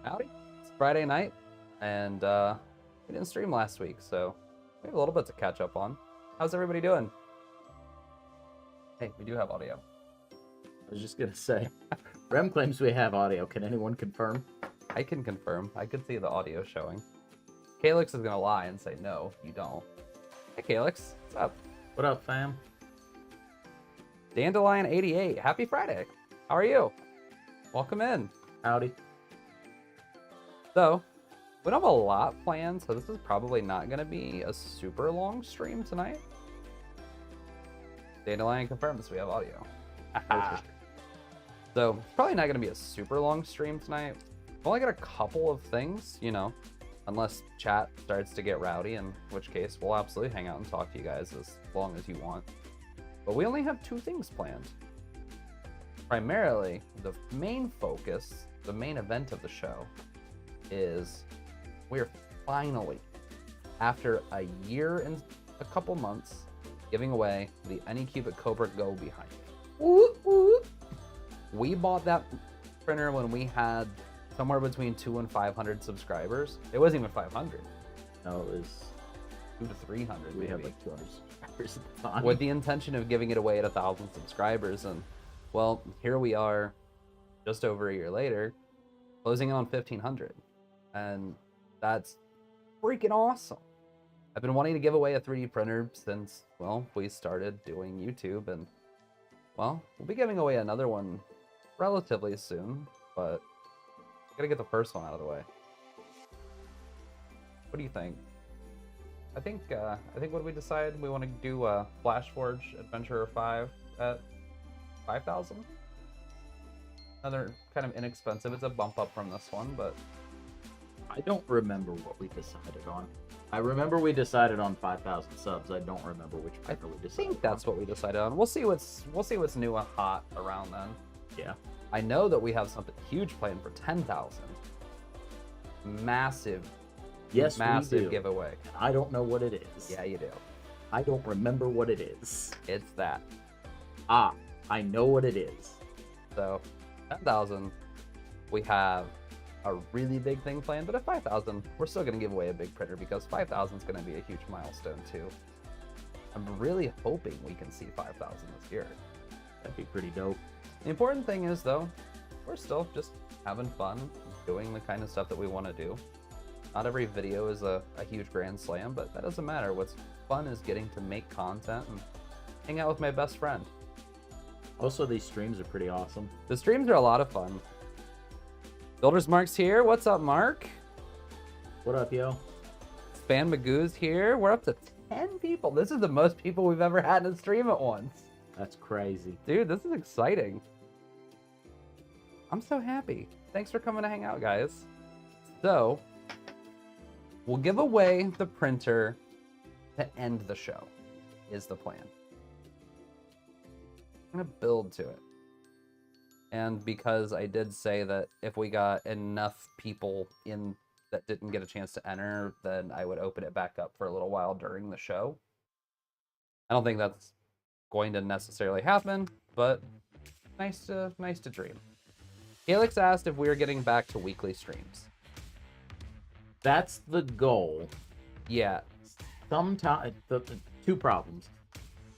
Howdy. It's Friday night, and we didn't stream last week, so we have a little bit to catch up on. How's everybody doing? Hey, we do have audio. I was just gonna say, Rem claims we have audio. Can anyone confirm? I can confirm. I could see the audio showing. Calyx is gonna lie and say, no, you don't. Hey, Calyx. What's up? What up, fam? Dandelion88. Happy Friday. How are you? Welcome in. Howdy. So, we don't have a lot planned, so this is probably not going to be a super long stream tonight. Dandelion confirms we have audio. So, it's probably not going to be a super long stream tonight. I've only got a couple of things, you know, unless chat starts to get rowdy, in which case we'll absolutely hang out and talk to you guys as long as you want. But we only have two things planned. Primarily, the main focus, the main event of the show, is we're finally, after a year and a couple months, giving away the Anycubic Kobra Go behind. We bought that printer when we had somewhere between 200 and 500 subscribers. It wasn't even 500. No, it was 200 to 300. we maybe. had like 200 subscribers at the time. With the intention of giving it away at 1,000 subscribers, and well, here we are, just over a year later, closing in on 1,500. And that's freaking awesome. I've been wanting to give away a 3D printer since, well, we started doing YouTube, and well, we'll be giving away another one relatively soon, but gotta get the first one out of the way. What do you think? I think what we decided, we want to do a Flashforge Adventurer 5 at 5,000. Another kind of inexpensive. It's a bump up from this one, but I don't remember what we decided on. I remember we decided on 5,000 subs. I don't remember which printer we I decided think that's what we decided on. We'll see what's new and hot around then. Yeah. I know that we have something huge planned for 10,000. Massive. Yes, massive we do. giveaway. I don't know what it is. Yeah, you do. I don't remember what it is. It's that. Ah, I know what it is. So, 10,000, we have a really big thing planned, but at 5,000, we're still going to give away a big printer because 5,000 is going to be a huge milestone too. I'm really hoping we can see 5,000 this year. That'd be pretty dope. The important thing is, though, we're still just having fun, doing the kind of stuff that we want to do. Not every video is a huge grand slam, but that doesn't matter. What's fun is getting to make content and hang out with my best friend. Also, these streams are pretty awesome. The streams are a lot of fun. Builder's Mark's here. What's up, Mark? What up, yo? Span Magoo's here. We're up to 10 people. This is the most people we've ever had in a stream at once. That's crazy. Dude, this is exciting. I'm so happy. Thanks for coming to hang out, guys. So, we'll give away the printer to end the show, is the plan. I'm gonna build to it. And because I did say that if we got enough people in that didn't get a chance to enter, then I would open it back up for a little while during the show. I don't think that's going to necessarily happen, but nice to dream. Felix asked if we were getting back to weekly streams. That's the goal. Yeah. Sometimes the two problems.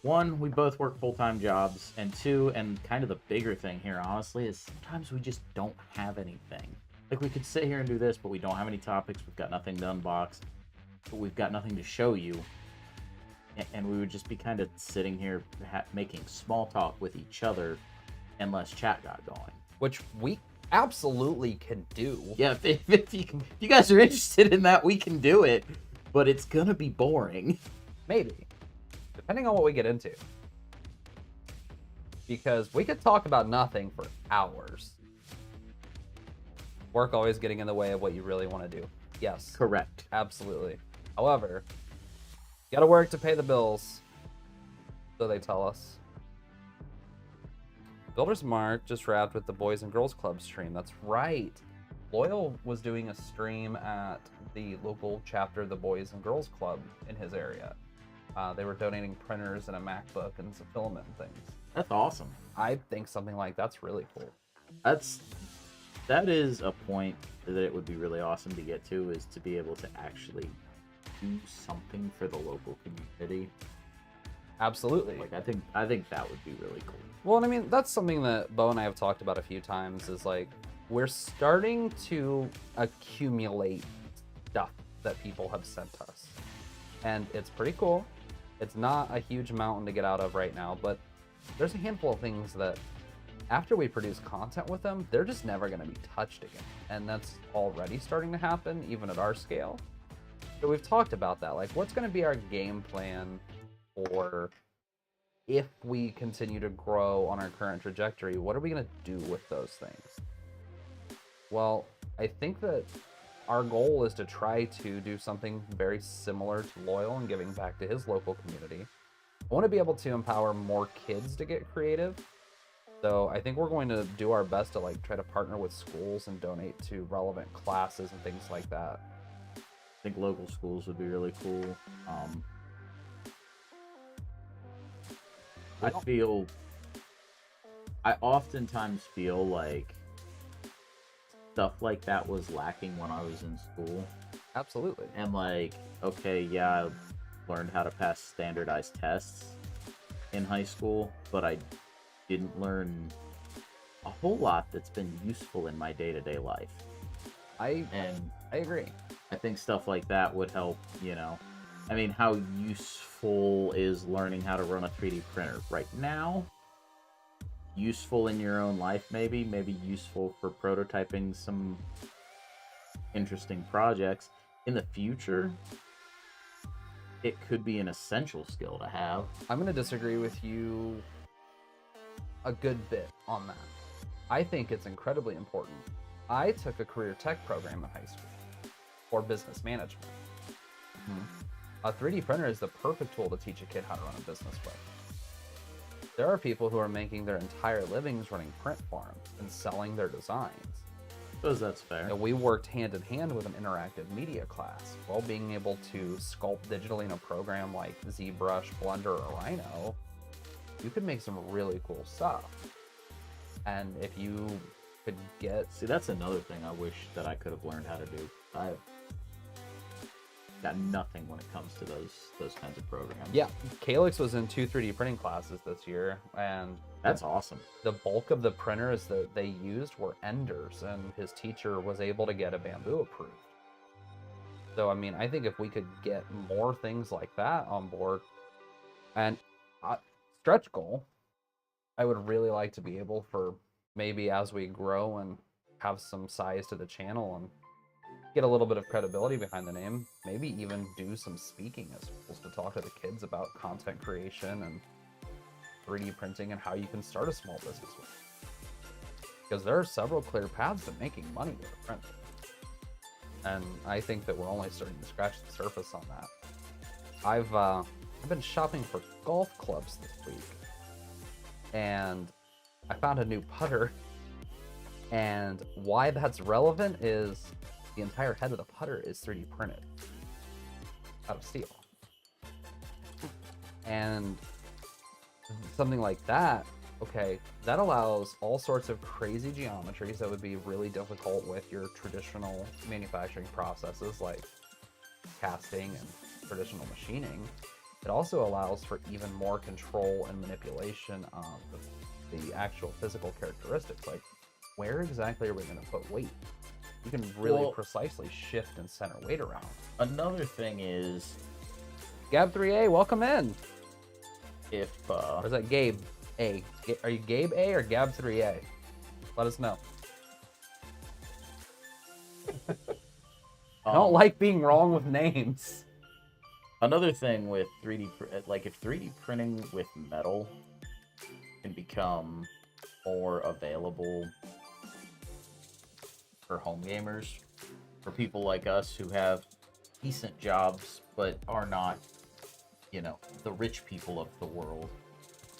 One, we both work full-time jobs, and two, and kind of the bigger thing here, honestly, is sometimes we just don't have anything. Like, we could sit here and do this, but we don't have any topics. We've got nothing to unbox, but we've got nothing to show you. And we would just be kind of sitting here making small talk with each other unless chat got going. Which we absolutely can do. Yeah, if you guys are interested in that, we can do it, but it's gonna be boring. Maybe. Depending on what we get into. Because we could talk about nothing for hours. Work always getting in the way of what you really want to do. Yes. Correct. Absolutely. However, you gotta work to pay the bills. So they tell us. Builder's Mark just wrapped with the Boys and Girls Club stream. That's right. Loyal was doing a stream at the local chapter of the Boys and Girls Club in his area. They were donating printers and a MacBook and some filament and things. That's awesome. I think something like that's really cool. That is a point that it would be really awesome to get to, is to be able to actually do something for the local community. Absolutely. Like, I think that would be really cool. Well, and I mean, that's something that Beau and I have talked about a few times, is like, we're starting to accumulate stuff that people have sent us. And it's pretty cool. It's not a huge mountain to get out of right now, but there's a handful of things that after we produce content with them, they're just never going to be touched again. And that's already starting to happen, even at our scale. So we've talked about that. Like, what's going to be our game plan for if we continue to grow on our current trajectory? What are we going to do with those things? Well, I think that our goal is to try to do something very similar to Loyal and giving back to his local community. I want to be able to empower more kids to get creative. So I think we're going to do our best to like try to partner with schools and donate to relevant classes and things like that. I think local schools would be really cool. I oftentimes feel like stuff like that was lacking when I was in school. Absolutely. And like, okay, yeah, I learned how to pass standardized tests in high school, but I didn't learn a whole lot that's been useful in my day-to-day life. I agree. I think stuff like that would help, you know. I mean, how useful is learning how to run a 3D printer right now? Useful in your own life, maybe useful for prototyping some interesting projects. In the future, it could be an essential skill to have. I'm going to disagree with you a good bit on that. I think it's incredibly important. I took a career tech program in high school for business management. A 3D printer is the perfect tool to teach a kid how to run a business with. There are people who are making their entire livings running print farms and selling their designs. I suppose that's fair. And we worked hand in hand with an interactive media class. While being able to sculpt digitally in a program like ZBrush, Blender, or Rhino, you could make some really cool stuff. And if you could get... See, that's another thing I wish that I could have learned how to do. I've got nothing when it comes to those kinds of programs. Yeah, Calix was in 2 3D printing classes this year, and that's awesome. The bulk of the printers that they used were Enders, and his teacher was able to get a Bamboo approved. So, I mean, I think if we could get more things like that on board, and stretch goal, I would really like to be able for maybe as we grow and have some size to the channel and get a little bit of credibility behind the name, maybe even do some speaking as schools to talk to the kids about content creation and 3D printing and how you can start a small business with it. Because there are several clear paths to making money with a printer. And I think that we're only starting to scratch the surface on that. I've been shopping for golf clubs this week, and I found a new putter. And why that's relevant is the entire head of the putter is 3D printed out of steel. And something like that, Okay, that allows all sorts of crazy geometries that would be really difficult with your traditional manufacturing processes like casting and traditional machining. It also allows for even more control and manipulation of the actual physical characteristics, like where exactly are we going to put weight? You can really precisely shift and center weight around. Another thing is, Gab3A, welcome in. If Or is that Gabe A? Are you Gabe A or Gab3A? Let us know. I don't like being wrong with names. Another thing with 3D, like if 3D printing with metal can become more available for home gamers, for people like us who have decent jobs but are not, you know, the rich people of the world.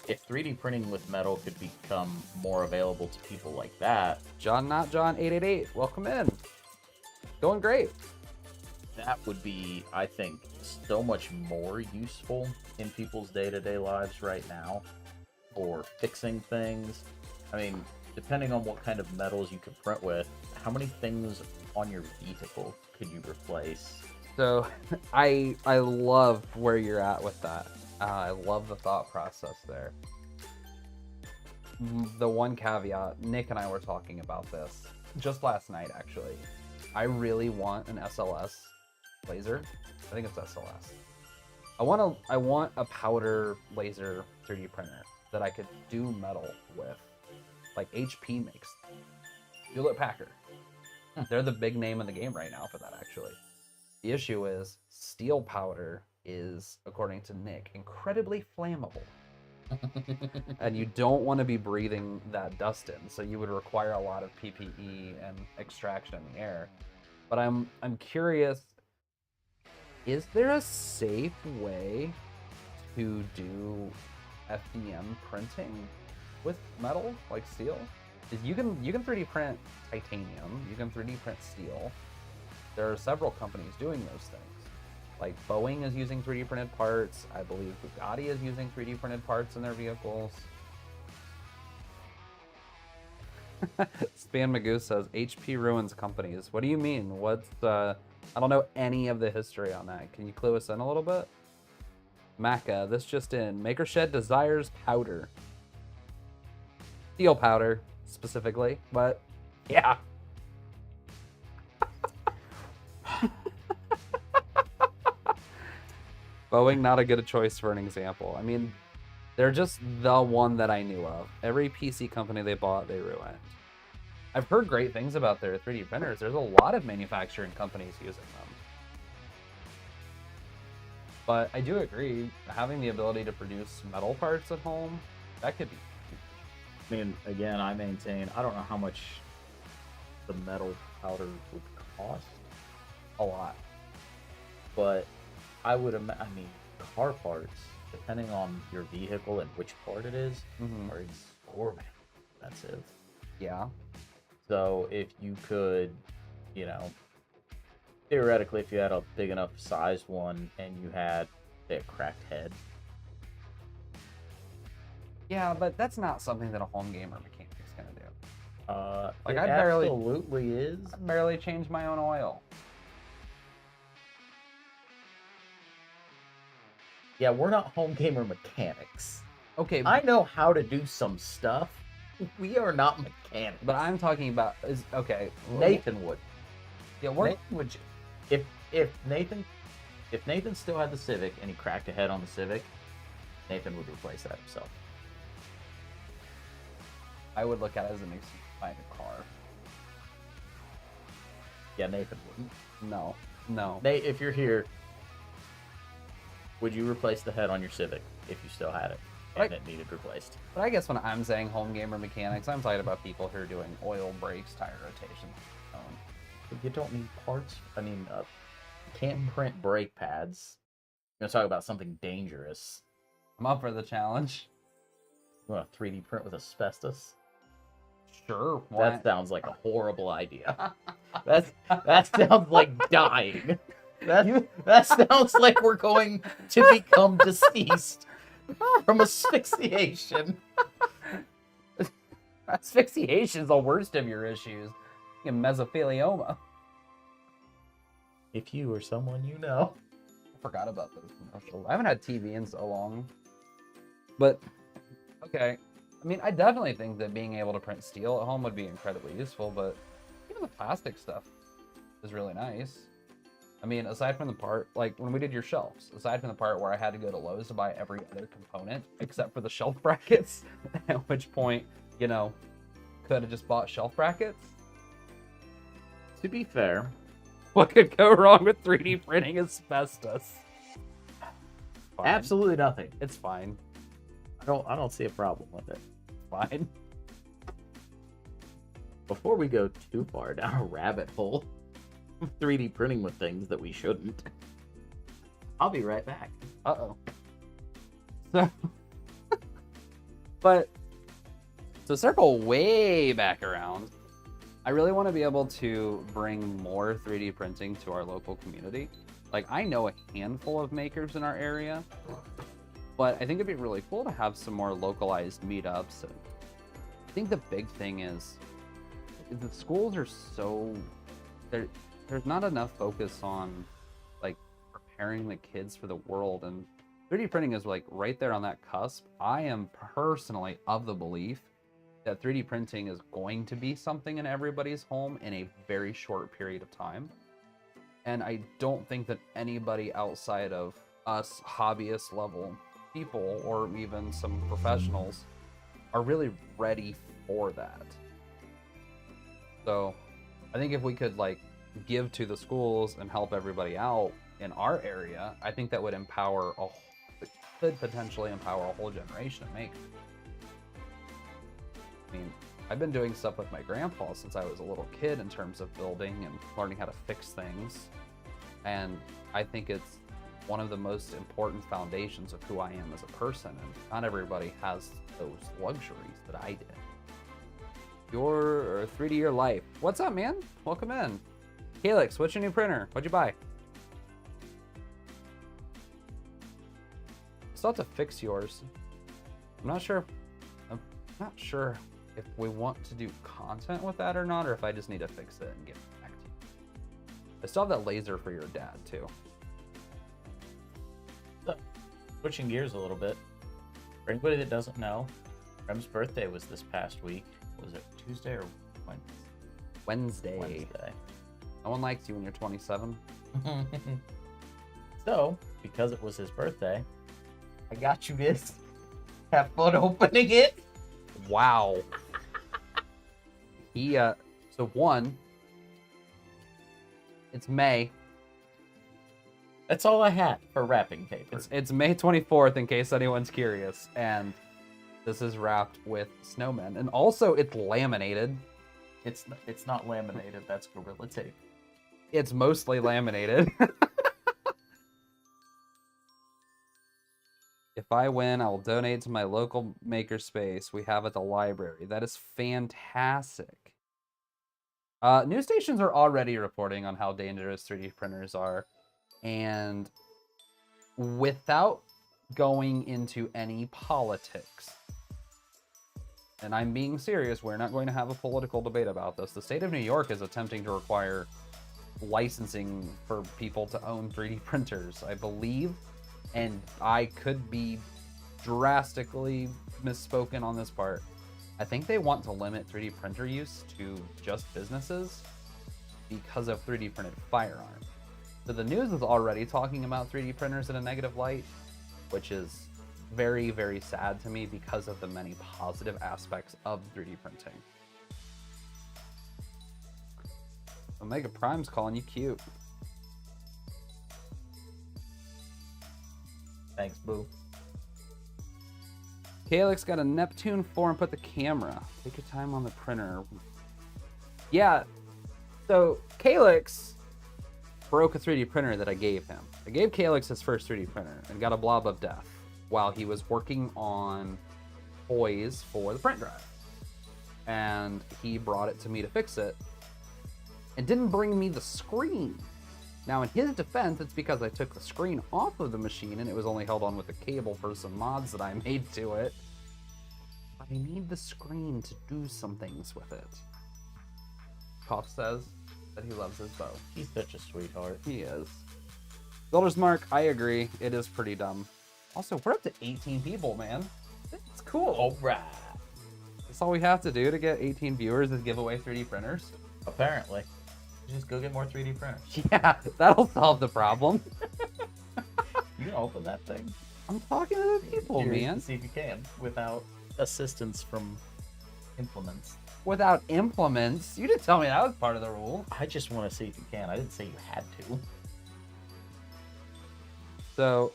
If 3D printing with metal could become more available to people like that, John Not John 888, welcome in. Going great. that would be, I think, so much more useful in people's day-to-day lives right now for fixing things. I mean, depending on what kind of metals you could print with, how many things on your vehicle could you replace? So I love where you're at with that. I love the thought process there. The one caveat, Nick and I were talking about this just last night, actually. I really want an SLS laser. I think it's SLS. I want a powder laser 3D printer that I could do metal with. Like HP makes. Hewlett Packard. They're the big name in the game right now for that, actually. The issue is steel powder is, according to Nick, incredibly flammable. And you don't want to be breathing that dust in, so you would require a lot of PPE and extraction in the air. But I'm curious, is there a safe way to do FDM printing with metal, like steel? Because you can 3D print titanium, you can 3D print steel. There are several companies doing those things. Like Boeing is using 3D printed parts. I believe Bugatti is using 3D printed parts in their vehicles. Span Magoo says HP ruins companies. What do you mean? What's I don't know any of the history on that. Can you clue us in a little bit? Maca, this just in. Makershed desires powder. Steel powder, specifically, but yeah. Boeing, not a good choice for an example. I mean, they're just the one that I knew of. Every PC company they bought, they ruined. I've heard great things about their 3D printers. There's a lot of manufacturing companies using them. But I do agree, having the ability to produce metal parts at home, that could be huge. I mean, again, I maintain, I don't know how much the metal powder would cost. A lot. But I would imagine, I mean, car parts, depending on your vehicle and which part it is, are exorbitant expensive. Yeah. So if you could, you know, theoretically, if you had a big enough sized one and you had, say, a cracked head. Yeah, but that's not something that a home gamer mechanic is going to do. Like, I absolutely is. I barely change my own oil. Yeah, we're not home gamer mechanics. Okay, I know how to do some stuff. We are not mechanics. but I'm talking about Nathan would. Yeah, Nathan would. If Nathan still had the Civic and he cracked a head on the Civic, Nathan would replace that himself. I would look at it as an excuse to buy a car. Yeah, Nathan wouldn't. No. Nate, if you're here, would you replace the head on your Civic if you still had it and it needed replaced? But I guess when I'm saying home gamer mechanics, I'm talking about people who are doing oil, brakes, tire rotation. You don't need parts. I mean, you can't print brake pads. I'm going to talk about something dangerous. I'm up for the challenge. You want to 3D print with asbestos? Sure. That sounds like a horrible idea. That sounds like dying. That sounds like we're going to become deceased from asphyxiation. Asphyxiation is the worst of your issues. You have mesothelioma. If you or someone you know. I forgot about those commercials. I haven't had TV in so long. But, okay. I mean, I definitely think that being able to print steel at home would be incredibly useful, but even the plastic stuff is really nice. I mean, aside from the part, like when we did your shelves, aside from the part where I had to go to Lowe's to buy every other component except for the shelf brackets, at which point, you know, could have just bought shelf brackets. To be fair, What could go wrong with 3D printing asbestos? Fine. absolutely nothing. It's fine. I don't see a problem with it. Fine. Before we go too far down a rabbit hole of 3D printing with things that we shouldn't, I'll be right back. Uh-oh. So, but to circle way back around, I really want to be able to bring more 3D printing to our local community. Like, I know a handful of makers in our area, but I think it'd be really cool to have some more localized meetups. And I think the big thing is the schools are so there's not enough focus on like preparing the kids for the world, and 3D printing is like right there on that cusp. I am personally of the belief that 3D printing is going to be something in everybody's home in a very short period of time. And I don't think that anybody outside of us hobbyist level people or even some professionals are really ready for that. So I think if we could like give to the schools and help everybody out in our area, I think that would could potentially empower a whole generation of makers. I mean, I've been doing stuff with my grandpa since I was a little kid in terms of building and learning how to fix things. And I think it's one of the most important foundations of who I am as a person. And not everybody has those luxuries that I did. Your 3D Your Life. What's up, man? Welcome in. Helix, what's your new printer? What'd you buy? Still have to fix yours. I'm not sure if we want to do content with that or not, or if I just need to fix it and get it back to you. I still have that laser for your dad too. So, switching gears a little bit. For anybody that doesn't know, Rem's birthday was this past week. Was it Tuesday or Wednesday? Wednesday. No one likes you when you're 27. So, because it was his birthday, I got you this. Have fun opening it. Wow. So one, it's May. That's all I had for wrapping paper. It's May 24th, in case anyone's curious, and this is wrapped with snowmen, and also it's laminated. It's not laminated. That's Gorilla Tape. It's mostly laminated. If I win, I will donate to my local makerspace we have at the library. That is fantastic. News stations are already reporting on how dangerous 3D printers are. And without going into any politics, and I'm being serious, we're not going to have a political debate about this. The state of New York is attempting to require licensing for people to own 3D printers, I believe. And I could be drastically misspoken on this part. I think they want to limit 3D printer use to just businesses because of 3D printed firearms. So the news is already talking about 3D printers in a negative light, which is very, very sad to me because of the many positive aspects of 3D printing. Omega Prime's calling you cute. Thanks, Boo. Calix got a Neptune 4 and put the camera. Take your time on the printer. Yeah, so Calix broke a 3D printer that I gave him. I gave Calix his first 3D printer and got a blob of death while he was working on toys for the print drive. And he brought it to me to fix it and didn't bring me the screen. Now, in his defense, it's because I took the screen off of the machine and it was only held on with a cable for some mods that I made to it. I need the screen to do some things with it. Koff says that he loves his bow. He's such a sweetheart. He is. Builder's Mark, I agree. It is pretty dumb. Also, we're up to 18 people, man. It's cool. All right. That's all we have to do to get 18 viewers is give away 3D printers. Apparently. Just go get more 3D printers. Yeah, that'll solve the problem. You can open that thing. I'm talking to the people, Here, man. See if you can without assistance from implements. Without implements? You didn't tell me that was part of the rule. I just want to see if you can. I didn't say you had to. So,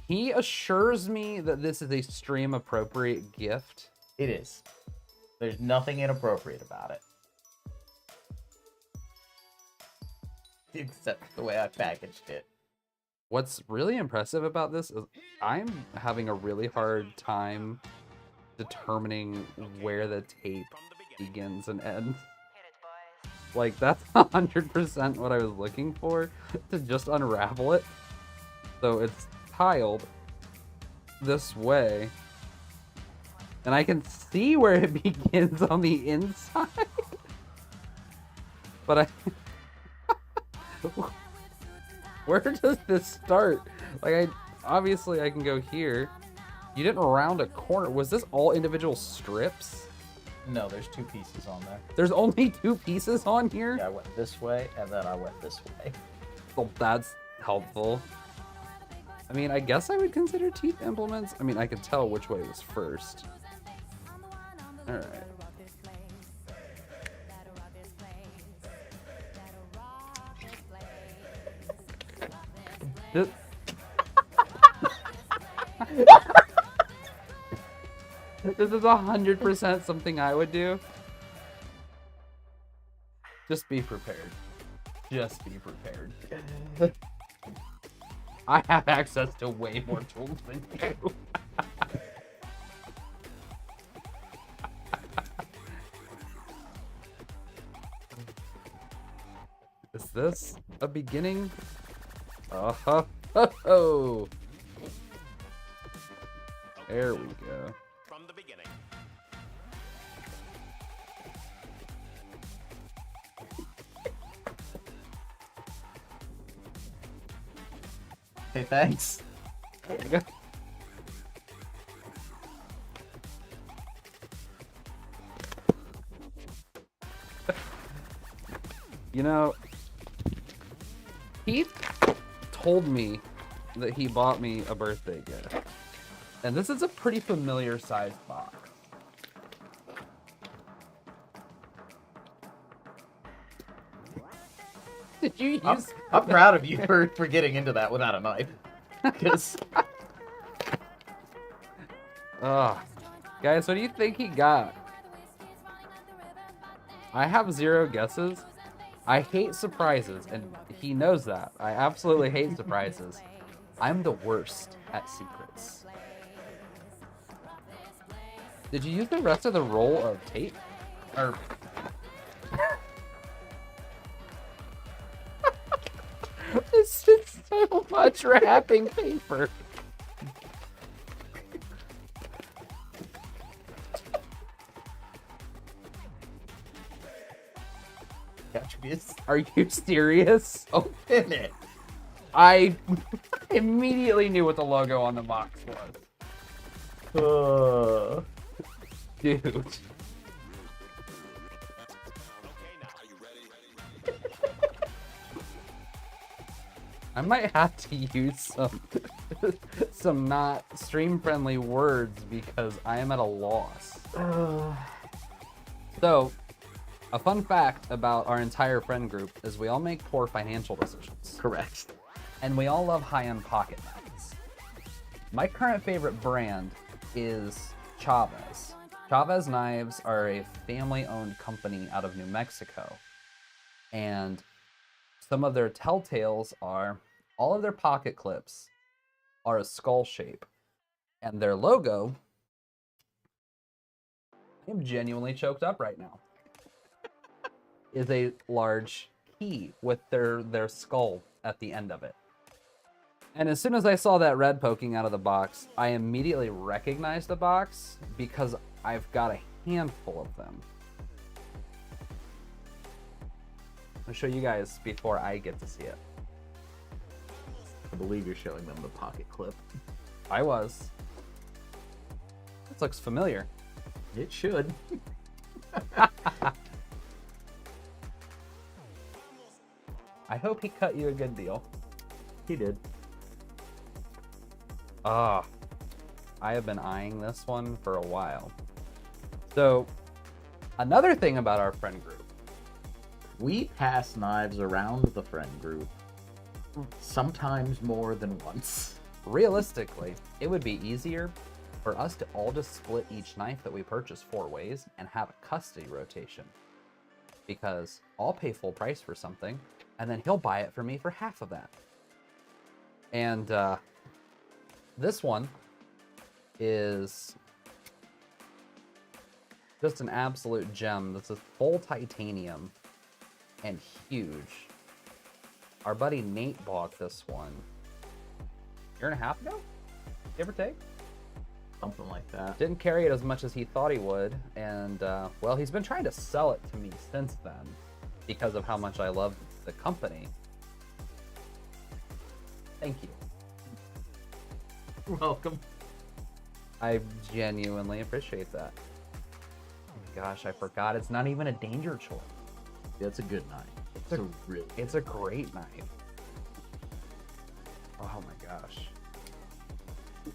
he assures me that this is a stream appropriate gift. It is. There's nothing inappropriate about it. Except the way I packaged it. What's really impressive about this is I'm having a really hard time determining where the tape begins and ends. Like, that's 100% what I was looking for, to just unravel it. So it's tiled this way, and I can see where it begins on the inside. But where does this start? Like, obviously I can go here. You didn't round a corner. Was this all individual strips? No, there's 2 pieces on there. There's only 2 pieces on here? Yeah, I went this way, and then I went this way. Well, that's helpful. I mean, I guess I would consider teeth implements. I mean, I could tell which way was first. Alright. This... This is 100% something I would do. Just be prepared. Just be prepared. I have access to way more tools than you. Is this a beginning? Oh, ho. There we go. From the beginning. Hey, thanks. There we go. You know, he told me that he bought me a birthday gift. And this is a pretty familiar sized box. Did you use... I'm proud of you for getting into that without a knife. Because... Guys, what do you think he got? I have 0 guesses. I hate surprises, and he knows that. I absolutely hate surprises. I'm the worst at secrets. Did you use the rest of the roll of tape? Or... This is so much wrapping paper. Are you serious? Open it. I immediately knew what the logo on the box was. Dude. Okay, now are you ready? I might have to use some not stream-friendly words because I am at a loss. So, a fun fact about our entire friend group is we all make poor financial decisions. Correct. And we all love high-end pocket knives. My current favorite brand is Chavez. Chavez Knives are a family-owned company out of New Mexico. And some of their telltales are all of their pocket clips are a skull shape. And their logo, I'm genuinely choked up right now, is a large key with their skull at the end of it. And as soon as I saw that red poking out of the box, I immediately recognized the box because I've got a handful of them. I'll show you guys before I get to see it. I believe you're showing them the pocket clip. I was. This looks familiar. It should. I hope he cut you a good deal. He did. Ah, I have been eyeing this one for a while. So, another thing about our friend group. We pass knives around the friend group, sometimes more than once. Realistically, it would be easier for us to all just split each knife that we purchase 4 ways and have a custody rotation. Because I'll pay full price for something, and then he'll buy it for me for half of that. And this one is just an absolute gem. This is full titanium and huge. Our buddy Nate bought this one a year and a half ago, give or take. Something like that. Didn't carry it as much as he thought he would, and well, he's been trying to sell it to me since then because of how much I love the company. Thank you. You're welcome. I genuinely appreciate that. Oh my gosh, I forgot. It's not even a danger choice. That's a good knife. It's a great knife. Oh my gosh.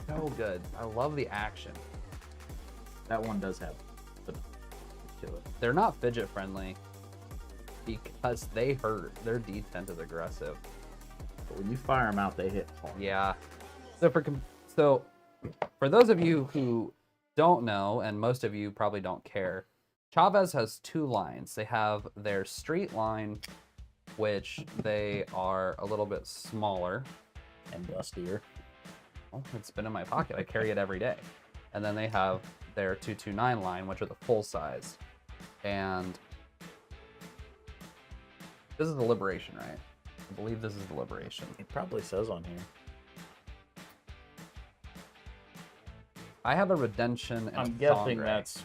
So good. I love the action. That one does have the to it. They're not fidget friendly because they hurt. Their detent is aggressive. But when you fire them out, they hit hard. Yeah. So for those of you who don't know, and most of you probably don't care, Chavez has 2 lines. They have their street line, which they are a little bit smaller. And dustier. Oh, it's been in my pocket. I carry it every day. And then they have their 229 line, which are the full size. And this is the Liberation, right? I believe this is the Liberation. It probably says on here. I have a Redemption and I'm a guessing Sangre. that's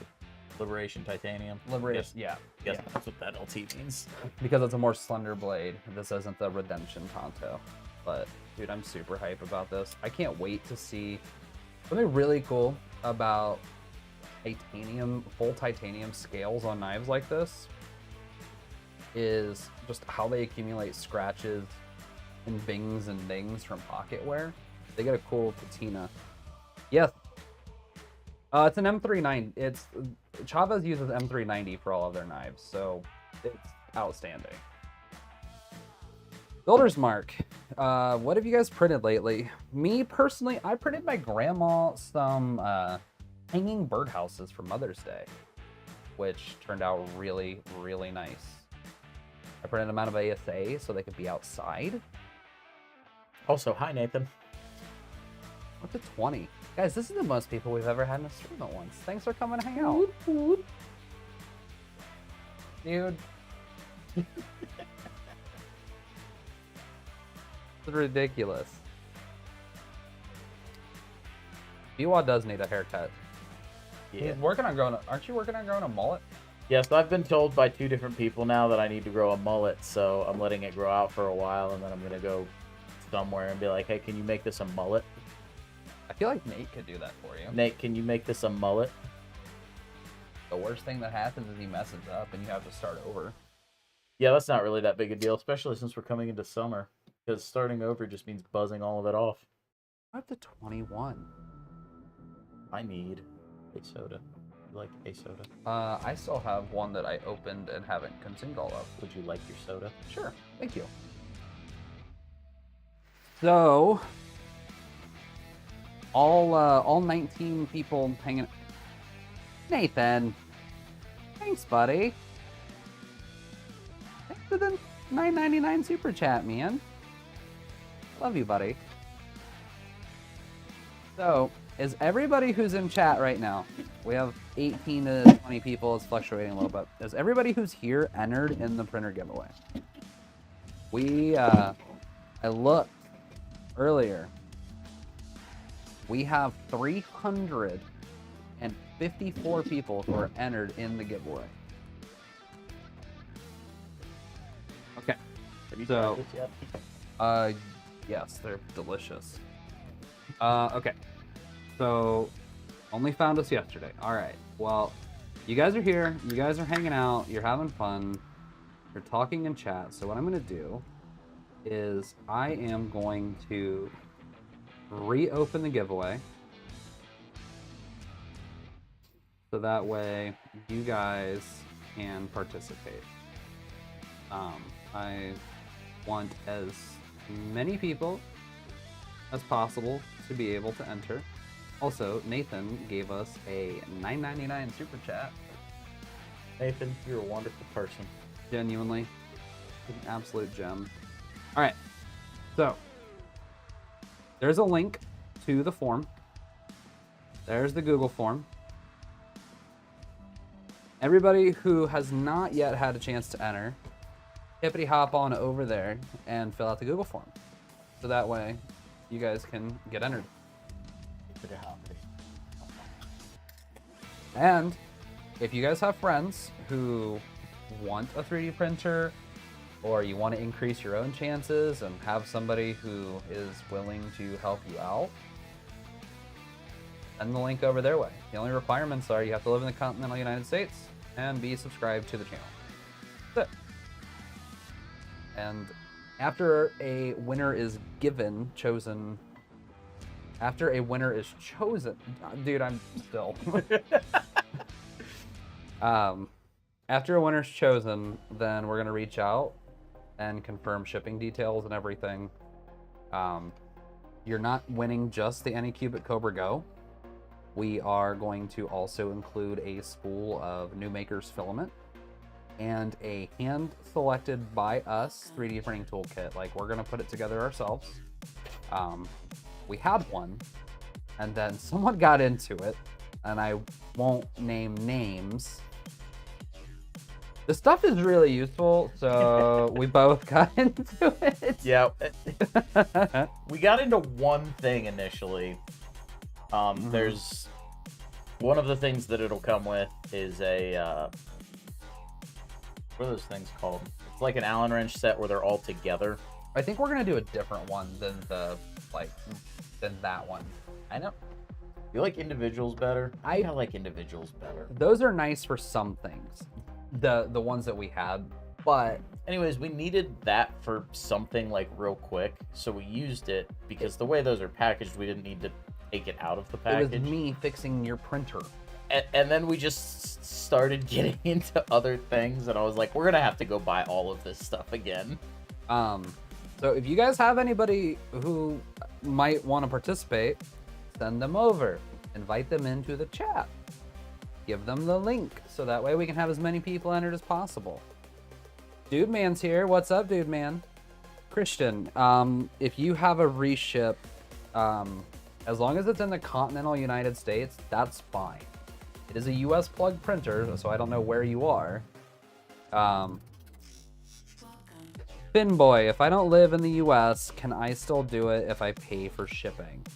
Liberation Titanium. Liberation, yeah. Yes, Yeah. that's what that LT means. Because it's a more slender blade. This isn't the Redemption Tonto. But, dude, I'm super hype about this. I can't wait to see something really cool about titanium, full titanium scales on knives like this is just how they accumulate scratches and bings and dings from pocket wear. They get a cool patina. Yes. It's an M390. Chavez uses M390 for all of their knives, so it's outstanding. Builder's Mark. What have you guys printed lately? Me personally, I printed my grandma some hanging birdhouses for Mother's Day, which turned out really, really nice. I printed them out of ASA so they could be outside. Also, hi, Nathan. Up to 20. Guys, this is the most people we've ever had in a stream at once. Thanks for coming to hang out. Dude. It's ridiculous. Biwa does need a haircut. Yeah. He's working on growing aren't you working on growing a mullet? Yes, I've been told by 2 different people now that I need to grow a mullet, so I'm letting it grow out for a while, and then I'm gonna go somewhere and be like, hey, can you make this a mullet? I feel like Nate could do that for you. Nate, can you make this a mullet? The worst thing that happens is he messes up and you have to start over. Yeah, that's not really that big a deal, especially since we're coming into summer, because starting over just means buzzing all of it off. I'm up to 21. I need a soda. You like a soda? I still have one that I opened and haven't consumed all of. Would you like your soda? Sure, thank you. So, all 19 people hanging. Nathan, thanks, buddy. Thanks for the $9.99 super chat, man. Love you, buddy. So, is everybody who's in chat right now? We have 18 to 20 people. It's fluctuating a little bit. Is everybody who's here entered in the printer giveaway? I looked earlier. We have 350 54 people who are entered in the giveaway. Okay. Have you So- tried this yet? Yes, they're delicious. Okay. So, only found us yesterday. All right. Well, you guys are here. You guys are hanging out. You're having fun. You're talking in chat. So what I'm going to do is I am going to reopen the giveaway. So that way you guys can participate. I want as many people as possible to be able to enter. Also, Nathan gave us a $9.99 super chat. Nathan, you're a wonderful person. Genuinely, an absolute gem. All right, so there's a link to the form. There's the Google form. Everybody who has not yet had a chance to enter, hippity hop on over there and fill out the Google form. So that way you guys can get entered. And if you guys have friends who want a 3D printer, or you want to increase your own chances and have somebody who is willing to help you out, send the link over their way. The only requirements are you have to live in the continental United States and be subscribed to the channel. That's it. And after a winner is chosen, after a winner is chosen, dude, I'm still. After a winner's chosen, then we're gonna reach out and confirm shipping details and everything. You're not winning just the Anycubic Kobra Go. We are going to also include a spool of New Maker's filament and a hand-selected by us 3D printing toolkit. Like, we're gonna put it together ourselves. We had one, and then someone got into it, and I won't name names. The stuff is really useful, so we both got into it. Yeah. We got into one thing initially. There's one of the things that it'll come with is a what are those things called? It's like an Allen wrench set where they're all together. I think we're gonna do a different one than that one. I know. You like individuals better? I like individuals better. Those are nice for some things. The ones that we had, but anyways, we needed that for something like real quick, so we used it because the way those are packaged, we didn't need to take it out of the package. it was me fixing your printer. And then we just started getting into other things, and I was like, we're gonna have to go buy all of this stuff again. So if you guys have anybody who might want to participate, send them over. Invite them into the chat. Give them the link, so that way we can have as many people entered as possible. Dude Man's here. What's up, Dude Man? Christian, if you have a reship, as long as it's in the continental United States, that's fine. It is a US plug printer, so I don't know where you are. Finboy, if I don't live in the US, can I still do it if I pay for shipping?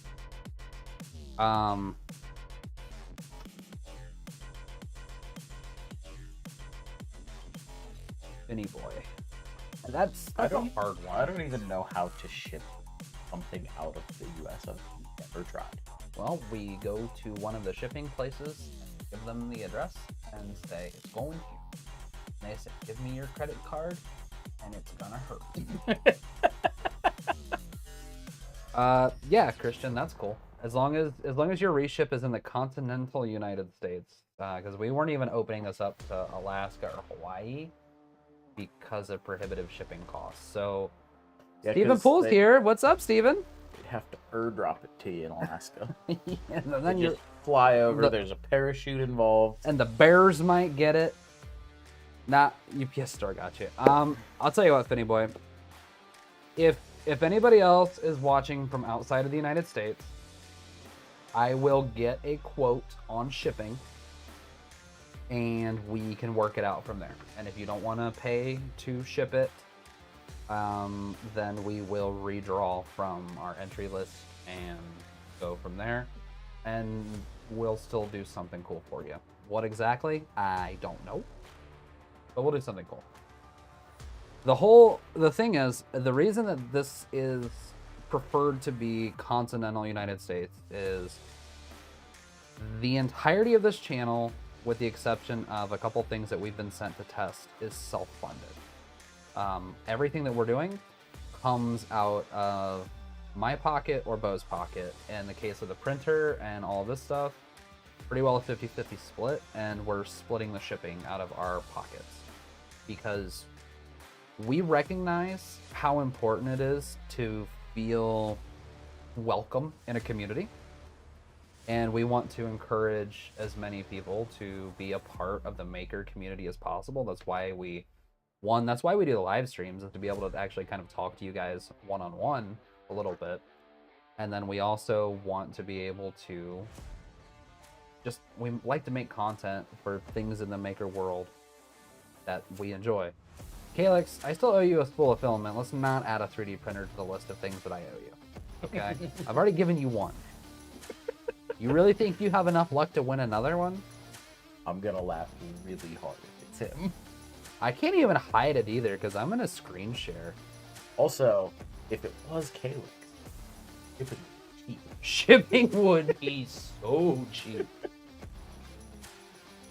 Finny boy. That's a hard one. I don't even know how to ship something out of the US. I've never tried. Well, we go to one of the shipping places, give them the address, and say, it's going here. And they say, give me your credit card, and it's gonna hurt. Yeah, Christian, that's cool. As long as your reship is in the continental United States, because we weren't even opening this up to Alaska or Hawaii because of prohibitive shipping costs. So, Yeah, Stephen Pool's here. What's up, Stephen? You'd have to airdrop it to you in Alaska. And then You just fly over. There's a parachute involved. and the bears might get it. Not UPS store got you. I'll tell you what, Finny boy. If anybody else is watching from outside of the United States, I will get a quote on shipping, and we can work it out from there. And if you don't want to pay to ship it, then we will redraw from our entry list and go from there. And we'll still do something cool for you. What exactly? I don't know. But we'll do something cool. The thing is, the reason that this is preferred to be continental United States is the entirety of this channel, with the exception of a couple things that we've been sent to test, is self-funded. Everything that we're doing comes out of my pocket or Beau's pocket. In the case of the printer and all this stuff, pretty well a 50-50 split, and we're splitting the shipping out of our pockets because we recognize how important it is to feel welcome in a community, and we want to encourage as many people to be a part of the maker community as possible. That's why we do the live streams, is to be able to actually kind of talk to you guys one-on-one a little bit. And then we also want to be able to we like to make content for things in the maker world that we enjoy. Calyx, I still owe you a spool of filament. Let's not add a 3D printer to the list of things that I owe you. Okay? I've already given you one. You really think you have enough luck to win another one? I'm gonna laugh really hard if it's him. I can't even hide it either because I'm gonna screen share. Also, if it was Calyx, it would be cheap. Shipping would be so cheap.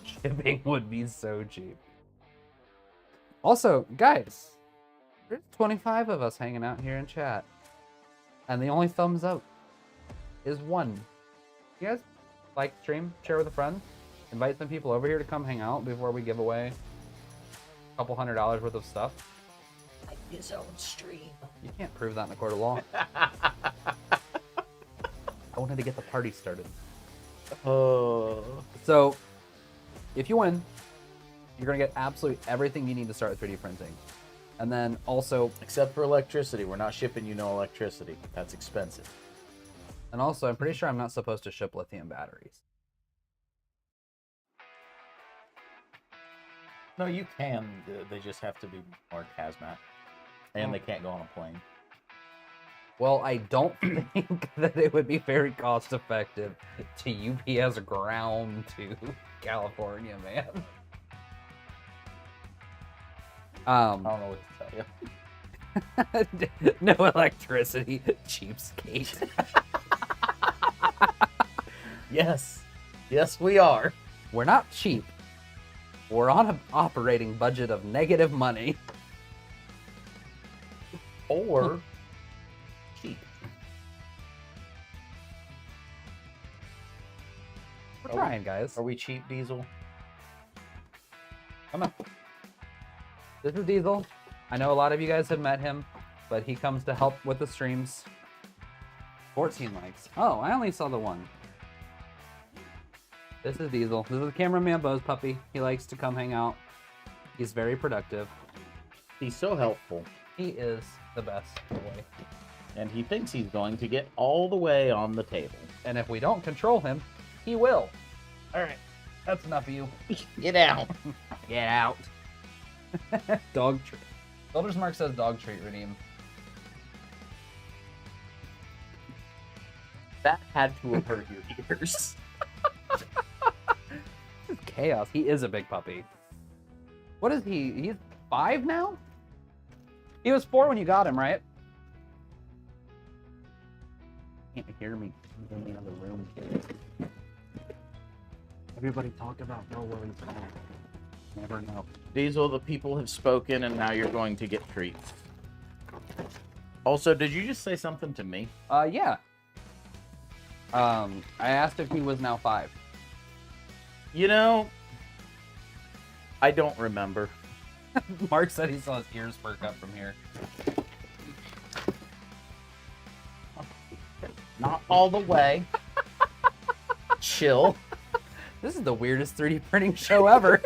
Shipping would be so cheap. Also, guys, there's 25 of us hanging out here in chat, and the only thumbs up is one. You guys like stream, share with a friend, invite some people over here to come hang out before we give away a couple $100 worth of stuff. Like his own stream. You can't prove that in a court of law. I wanted to get the party started. So, if you win, you're going to get absolutely everything you need to start 3D printing. And then also... Except for electricity. We're not shipping you no electricity. That's expensive. And also, I'm pretty sure I'm not supposed to ship lithium batteries. No, you can. They just have to be marked hazmat. And they can't go on a plane. Well, I don't think that it would be very cost effective to UPS ground to California, man. I don't know what to tell you. No electricity, cheapskate. Yes. Yes, we are. We're not cheap. We're on an operating budget of negative money. Or cheap. We're trying, guys. Are we cheap, Diesel? Come on. This is Diesel. I know a lot of you guys have met him, but he comes to help with the streams. 14 likes. Oh, I only saw the one. This is Diesel. This is the cameraman Beau's puppy. He likes to come hang out. He's very productive. He's so helpful. He is the best boy. And he thinks he's going to get all the way on the table. And if we don't control him, he will. All right, that's enough of you. Get out. Get out. Dog treat. Builder's Mark says dog treat redeem. That had to have hurt your ears. This is chaos. He is a big puppy. What is he? He's 5 now? He was 4 when you got him, right? Can't hear me. He's in the other room. Everybody talk about Beau while he's gone. Never know. Diesel, the people have spoken, and now you're going to get treats. Also, did you just say something to me? Yeah. I asked if he was now 5. You know, I don't remember. Mark said he saw his ears perk up from here. Not all the way. Chill. This is the weirdest 3D printing show ever.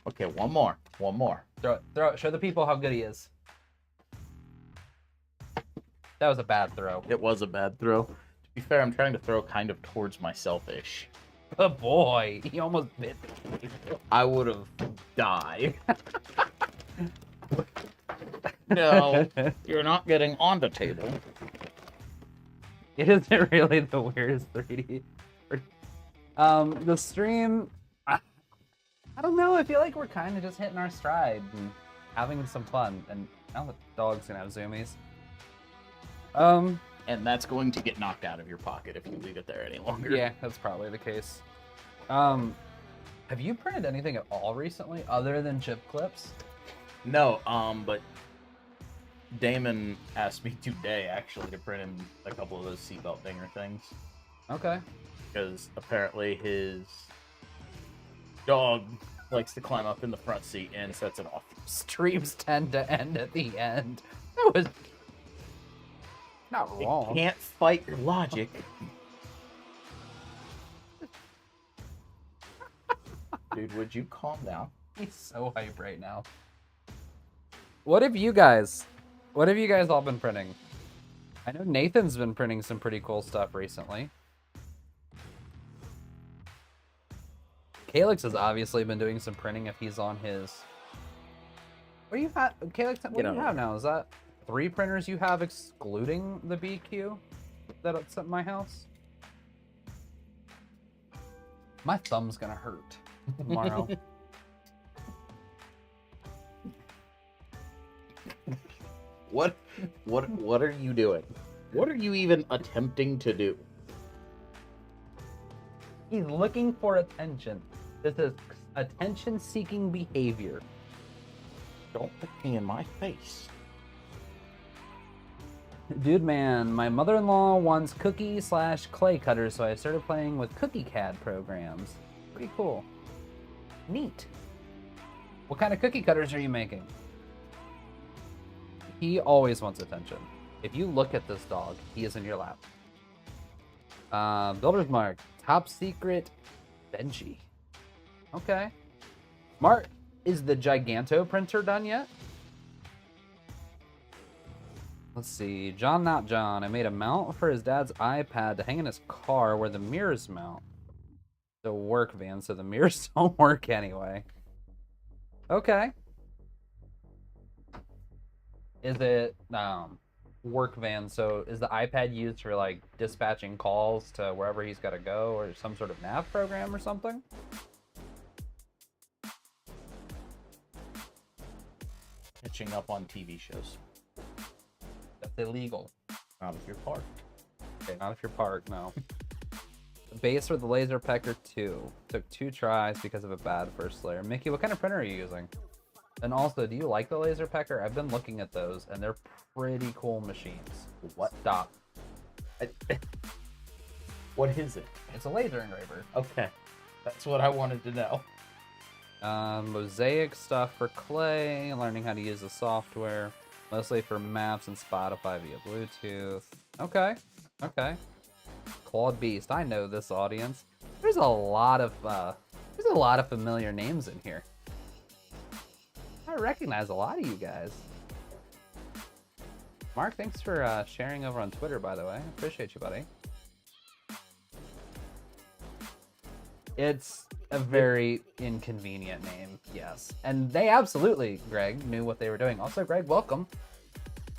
Okay, one more. One more. Throw it. Show the people how good he is. That was a bad throw. It was a bad throw. To be fair, I'm trying to throw kind of towards myself-ish. Oh boy, he almost bit me. I would have died. No, you're not getting on the table. It isn't really the weirdest 3D. The stream, I don't know. I feel like we're kind of just hitting our stride and having some fun. And now the dog's gonna have zoomies. And that's going to get knocked out of your pocket if you leave it there any longer. Yeah, that's probably the case. Have you printed anything at all recently other than chip clips? No, but Damon asked me today actually to print him a couple of those seatbelt dinger things. Okay. Because apparently his dog likes to climb up in the front seat and sets it off. Streams tend to end at the end. That was not You wrong. can't fight your logic. Dude, would you calm down? He's so hype right now. What have you guys all been printing? I know Nathan's been printing some pretty cool stuff recently. Calyx has obviously been doing some printing if he's on his... What do you have, Calyx? What do you have now? Is that 3 printers you have excluding the BQ that's at my house? My thumb's gonna hurt tomorrow. What are you doing? What are you even attempting to do? He's looking for attention. This is attention-seeking behavior. Don't put me in my face. Dude, man, my mother-in-law wants cookie/clay cutters, so I started playing with cookie CAD programs. Pretty cool. Neat. What kind of cookie cutters are you making? He always wants attention. If you look at this dog, he is in your lap. Builder's Mark. Top secret Benji. Okay. Mark, is the Giganto printer done yet? Let's see. John Not John. I made a mount for his dad's iPad to hang in his car where the mirrors mount. The work van, so the mirrors don't work anyway. Okay. Is it work van? So is the iPad used for like dispatching calls to wherever he's got to go, or some sort of nav program or something? Catching up on TV shows. That's illegal. Not if you're parked. Okay, not if you're parked, no. The base for the Laser Pecker 2. Took 2 tries because of a bad first layer. Mickey, what kind of printer are you using? And also, do you like the Laser Pecker? I've been looking at those, and they're pretty cool machines. What? Stop. What is it? It's a laser engraver. Okay. That's what I wanted to know. Mosaic stuff for clay, learning how to use the software, mostly for maps and Spotify via Bluetooth. Okay, okay. Claude Beast, I know this audience. There's a lot of familiar names in here. I recognize a lot of you guys. Mark, thanks for sharing over on Twitter, by the way. I appreciate you, buddy. It's a very inconvenient name, yes. And they absolutely, Greg, knew what they were doing. Also, Greg, welcome.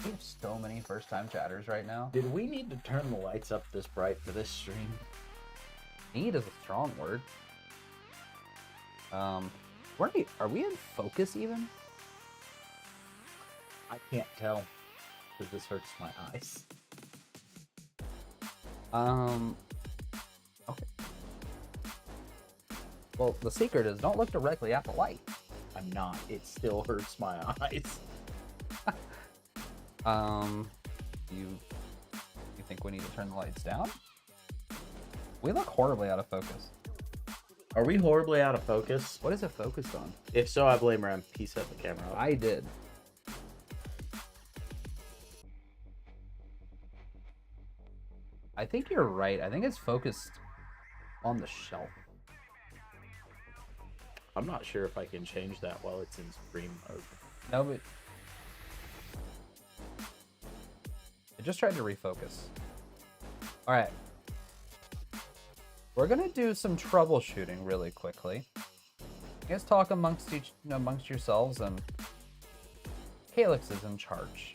We have so many first-time chatters right now. Did we need to turn the lights up this bright for this stream? Need is a strong word. Are we in focus even? I can't tell because this hurts my eyes. Okay. Well, the secret is don't look directly at the light. I'm not. It still hurts my eyes. You think we need to turn the lights down? We look horribly out of focus. Are we horribly out of focus? What is it focused on? If so, I blame Ram. He set the camera up. I did. I think you're right. I think it's focused on the shelf. I'm not sure if I can change that while it's in stream mode. No, but I just tried to refocus. All right. We're gonna do some troubleshooting really quickly. You guys talk amongst yourselves, and Calyx is in charge.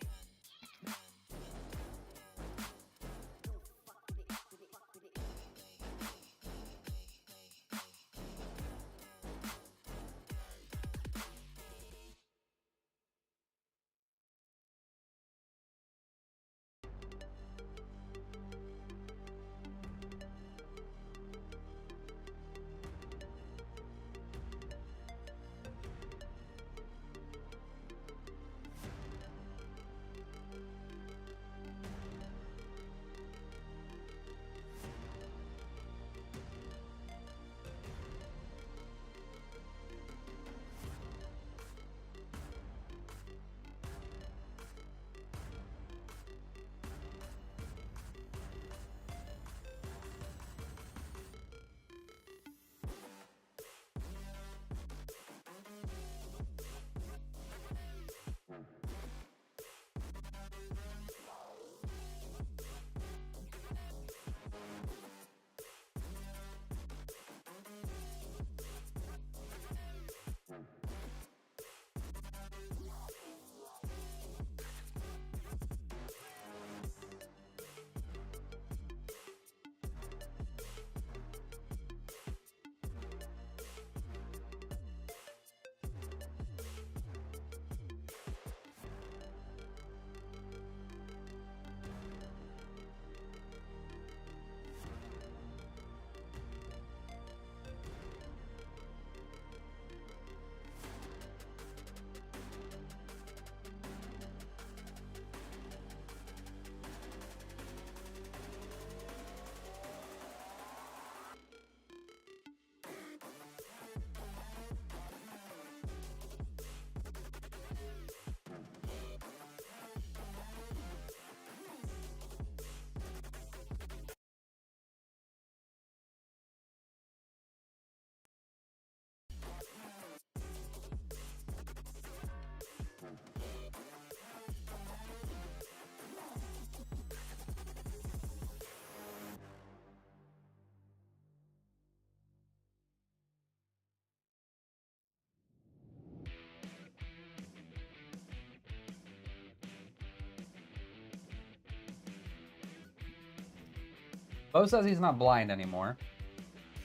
Beau says he's not blind anymore.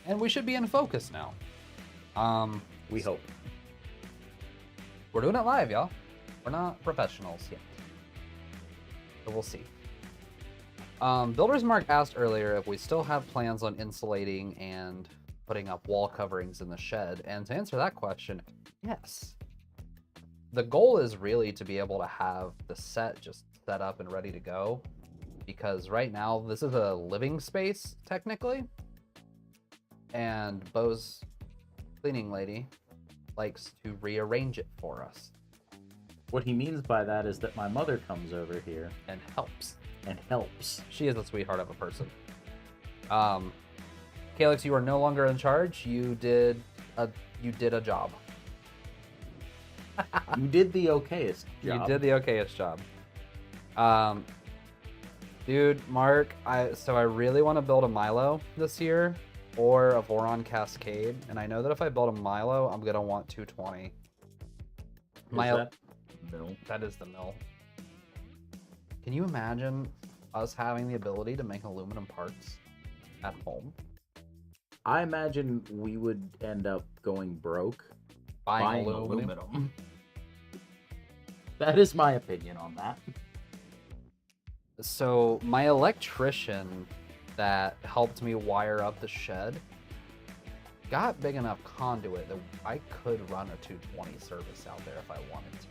And we should be in focus now. We hope. We're doing it live, y'all. We're not professionals yet. So we'll see. Builder's Mark asked earlier if we still have plans on insulating and putting up wall coverings in the shed. And to answer that question, yes. The goal is really to be able to have the set just set up and ready to go. Because right now, this is a living space, technically. And Beau's cleaning lady likes to rearrange it for us. What he means by that is that my mother comes over here And helps. and helps. She is a sweetheart of a person. Calix, you are no longer in charge. You did a job. You did the okayest job. You did the okayest job. Dude, Mark, I really want to build a Milo this year or a Voron Cascade, and I know that if I build a Milo, I'm gonna want 220. That mill? That is the mill. Can you imagine us having the ability to make aluminum parts at home? I imagine we would end up going broke Buying aluminum. That is my opinion on that. So my electrician that helped me wire up the shed got big enough conduit that I could run a 220 service out there if I wanted to.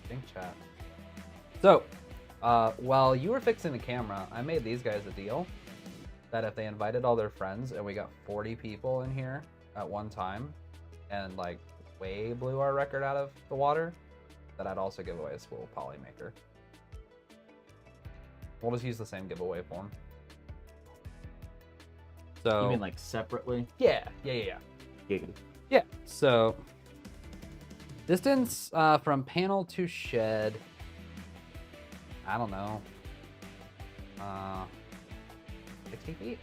Think chat. So, while you were fixing the camera, I made these guys a deal that if they invited all their friends and we got 40 people in here at one time and like way blew our record out of the water, that I'd also give away a spool poly maker. We'll just use the same giveaway form. So You mean like separately? yeah. Giggity. Yeah, so distance from panel to shed, I don't know, 60 feet?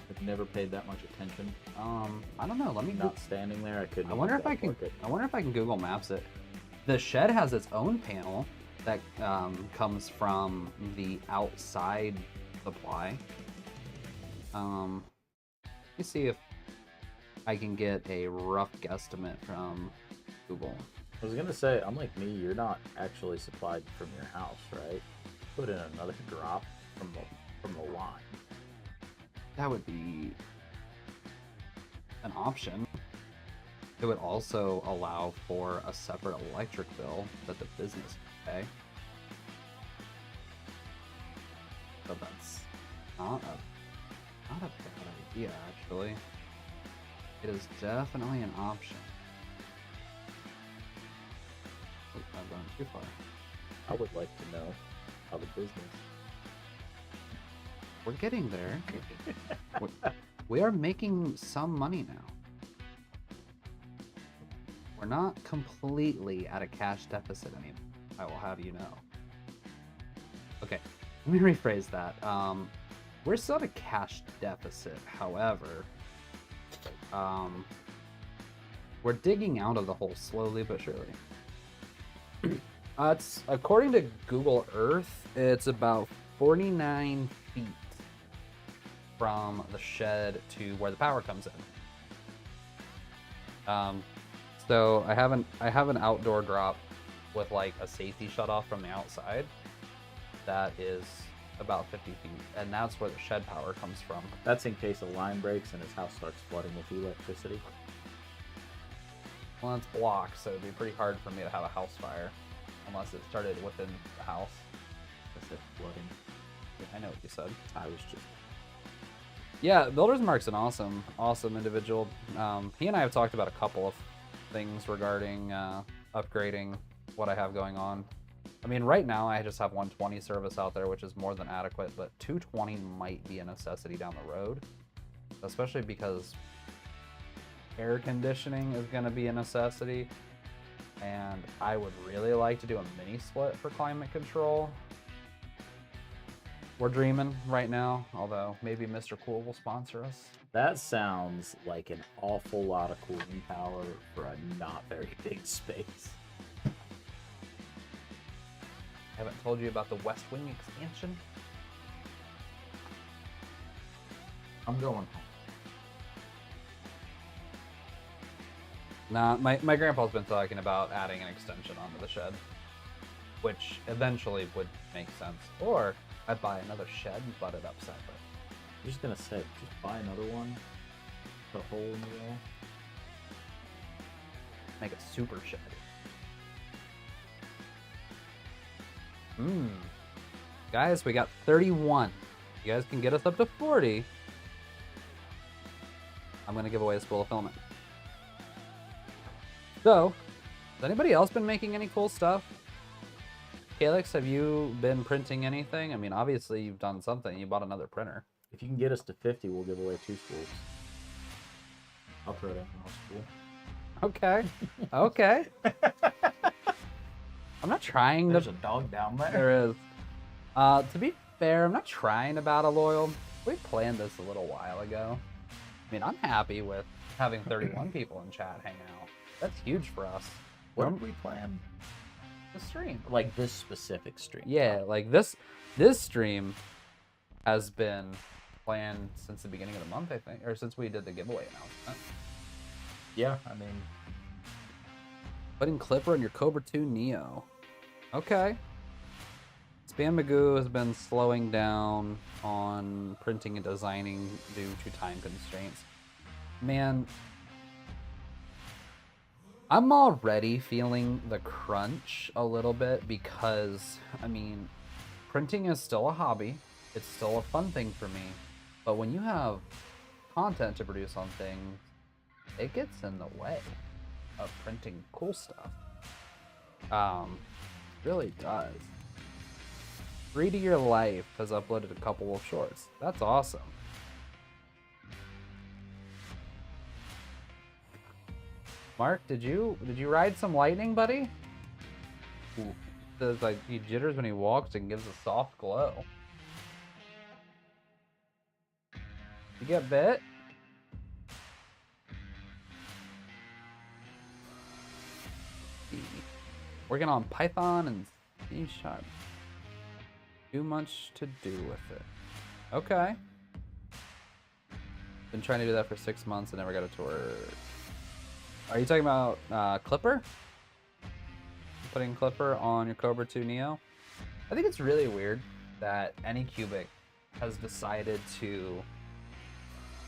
I've never paid that much attention. I don't know, let me Not standing there, I couldn't. I wonder if I can. I wonder if I can Google Maps it. The shed has its own panel that comes from the outside supply. Let me see if I can get a rough guesstimate from Google. I was gonna say, unlike me, you're not actually supplied from your house, right? Put in another drop from the line. That would be an option. It would also allow for a separate electric bill that the business would pay. So that's not a bad idea, actually. It is definitely an option. Wait, I've gone too far. I would like to know how the business. We're getting there. We are making some money now. We're not completely at a cash deficit anymore, I will have you know. Okay, let me rephrase that. We're still at a cash deficit, however, we're digging out of the hole slowly but surely. It's according to Google Earth, it's about 49 feet from the shed to where the power comes in. So I have an outdoor drop with like a safety shut off from the outside that is about 50 feet, and that's where the shed power comes from. That's in case a line breaks and his house starts flooding with electricity. Well, it's blocked, so it'd be pretty hard for me to have a house fire unless it started within the house. I said flooding. I know what you said. I was just. Yeah, Builder's Mark's an awesome individual. He and I have talked about a couple of things regarding upgrading what I have going on. I mean, right now I just have 120 service out there, which is more than adequate, but 220 might be a necessity down the road, especially because air conditioning is going to be a necessity, and I would really like to do a mini split for climate control. We're dreaming right now, although maybe Mr. Cool will sponsor us. That sounds like an awful lot of cooling power for a not very big space. I haven't told you about the West Wing expansion. I'm going home. Nah, my grandpa's been talking about adding an extension onto the shed, which eventually would make sense. Or I'd buy another shed and butt it up separate. I'm just gonna say, just buy another one, put a hole in the wall. Make a super shed. Guys, we got 31. You guys can get us up to 40. I'm gonna give away a spool of filament. So, has anybody else been making any cool stuff? Calix, have you been printing anything? I mean, obviously you've done something. You bought another printer. If you can get us to 50, we'll give away 2 spools. I'll throw it in a spool. Okay. Okay. I'm not trying to... There's a dog down there. There is. To be fair, I'm not trying to battle loyal. We planned this a little while ago. I mean, I'm happy with having 31 people in chat hang out. That's huge for us. What did we plan? The stream. Like this specific stream. Yeah, like this stream has been planned since the beginning of the month, I think, or since we did the giveaway announcement. Yeah, I mean, Putting Clipper on your Cobra 2 Neo. Okay. Spam Magoo has been slowing down on printing and designing due to time constraints. Man, I'm already feeling the crunch a little bit because, I mean, printing is still a hobby. It's still a fun thing for me. But when you have content to produce on things, it gets in the way of printing cool stuff. Really does. 3D Your Life has uploaded a couple of shorts. That's awesome. Mark, did you ride some lightning, buddy? Ooh. Says like he jitters when he walks and gives a soft glow. You get bit? Working on Python and C#. Too much to do with it. Okay. Been trying to do that for 6 months and never got it to work. Are you talking about Clipper? Putting Clipper on your Cobra 2 Neo? I think it's really weird that Anycubic has decided to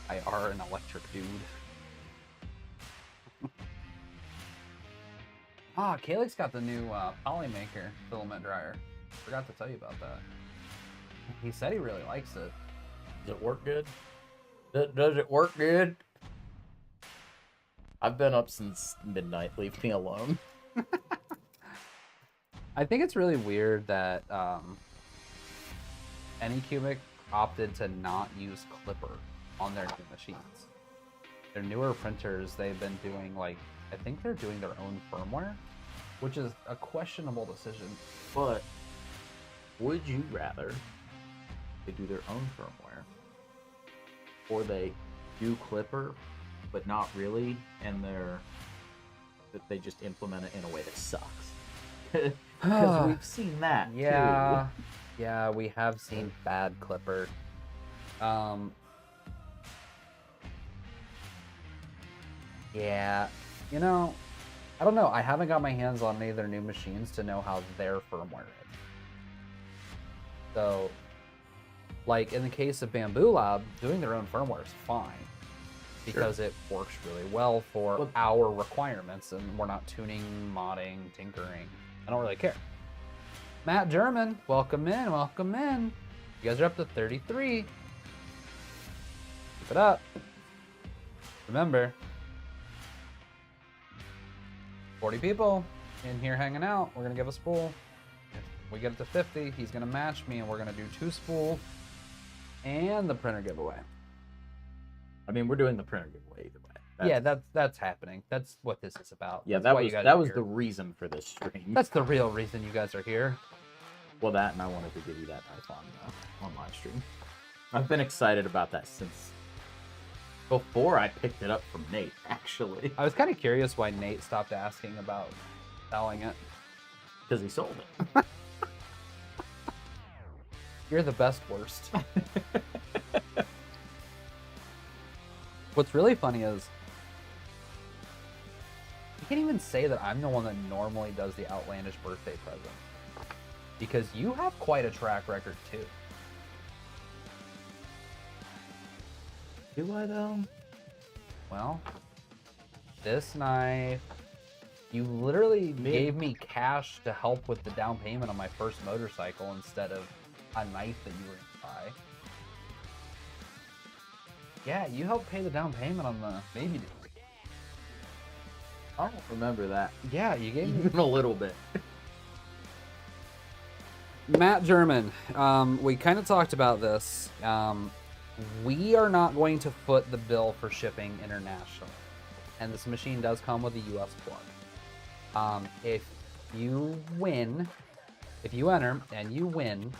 IR an electric dude. Kaylee's got the new Polymaker filament dryer. Forgot to tell you about that. He said he really likes it. does it work good? Does it work good? I've been up since midnight. Leave me alone. I think it's really weird that Anycubic opted to not use Clipper on their new machines. Their newer printers, they've been doing like, I think they're doing their own firmware, which is a questionable decision. But would you rather they do their own firmware, or they do Clipper, but not really, and they just implement it in a way that sucks? Because we've seen that Yeah, too. yeah, we have seen bad Clipper. Yeah, you know, I don't know. I haven't got my hands on any of their new machines to know how their firmware is. So, like in the case of Bamboo Lab, doing their own firmware is fine because it works really well for our requirements, and we're not tuning, modding, tinkering. I don't really care. Matt German, welcome in, welcome in. You guys are up to 33. Keep it up. Remember, 40 people in here hanging out. We're gonna give a spool. If we get it to 50, he's gonna match me, and we're gonna do 2 spools and the printer giveaway. I mean, we're doing the printer giveaway either way. Yeah, that's happening. That's what this is about. Yeah, That's why you guys that are was here. the reason for this stream. That's the real reason you guys are here. Well, that, and I wanted to give you that knife on live stream. I've been excited about that since before I picked it up from Nate, actually. I was kind of curious why Nate stopped asking about selling it. Because he sold it. You're the best worst. What's really funny is you can't even say that I'm the one that normally does the outlandish birthday present. Because you have quite a track record too. Do I though? Well, this knife, you literally gave me cash to help with the down payment on my first motorcycle instead of a knife that you were gonna buy. Yeah, you helped pay the down payment on the baby dude. I don't remember that. Yeah, you gave me Even a little bit. Matt German, we kind of talked about this. We are not going to foot the bill for shipping internationally. And this machine does come with a US plug. If you win, if you enter and you win,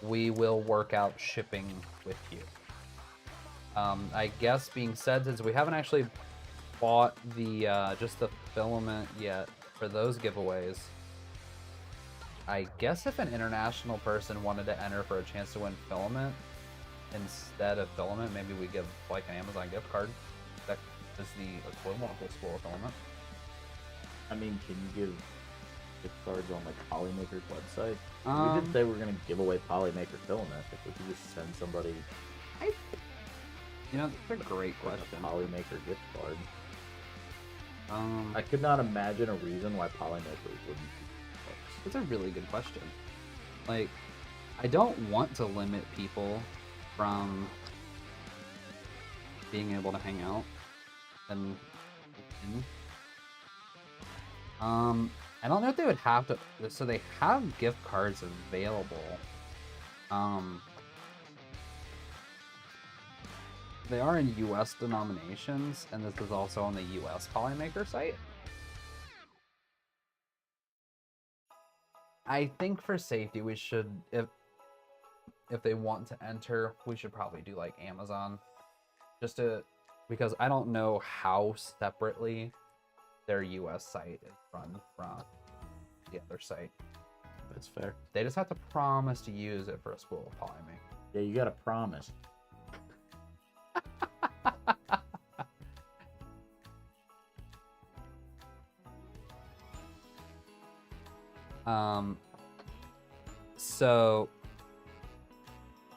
we will work out shipping with you. I guess being said, since we haven't actually bought the just the filament yet for those giveaways, I guess if an international person wanted to enter for a chance to win filament instead of filament, maybe we give like an Amazon gift card. That is the equivalent of school of filament. I mean, can you give gift cards on like Polymaker's website? We did say we were gonna give away Polymaker filament. If we could just send somebody, You know, that's a great question. a Polymaker gift card. I could not imagine a reason why Polymaker wouldn't. That's a really good question. Like, I don't want to limit people from being able to hang out and I don't know if they would have to, so they have gift cards available. They are in US denominations, and this is also on the US Polymaker site. I think for safety, we should, if they want to enter, we should probably do like Amazon, just to, because I don't know how separately their US site is run from the other site. That's fair. They just have to promise to use it for a school of Polymaker. Yeah, you gotta promise. So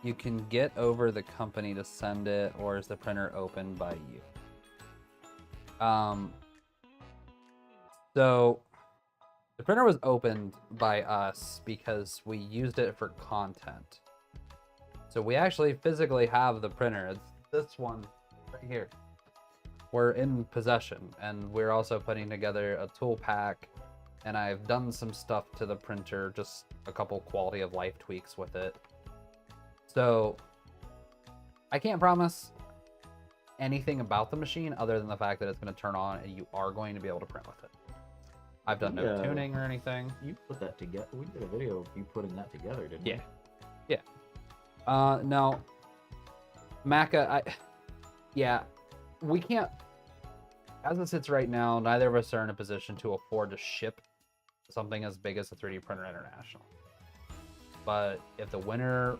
you can get over the company to send it, or is the printer opened by you? So the printer was opened by us because we used it for content. So we actually physically have the printer. It's this one right here. We're in possession, and we're also putting together a tool pack, and I've done some stuff to the printer, just a couple quality of life tweaks with it. So I can't promise anything about the machine other than the fact that it's going to turn on and you are going to be able to print with it. I've done no tuning or anything. You put that together. We did a video of you putting that together, didn't we? Yeah. Now, Maca, we can't, as it sits right now, neither of us are in a position to afford to ship something as big as a 3D printer international. But if the winner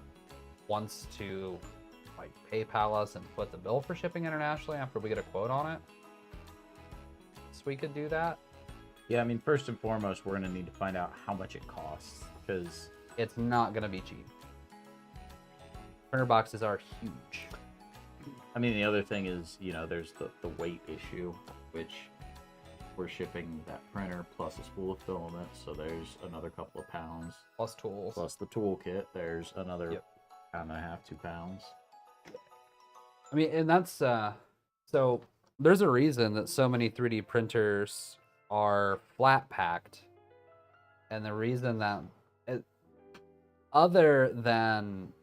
wants to like PayPal us and foot the bill for shipping internationally after we get a quote on it, so we could do that. Yeah, I mean, first and foremost, we're gonna need to find out how much it costs, because it's not gonna be cheap. Printer boxes are huge. I mean, the other thing is, you know, there's the weight issue, which we're shipping that printer plus a spool of filament, so there's another couple of pounds. Plus tools. Plus the toolkit, there's another pound and a half, 2 pounds. I mean, and that's, so there's a reason that so many 3D printers are flat packed. And the reason that, other than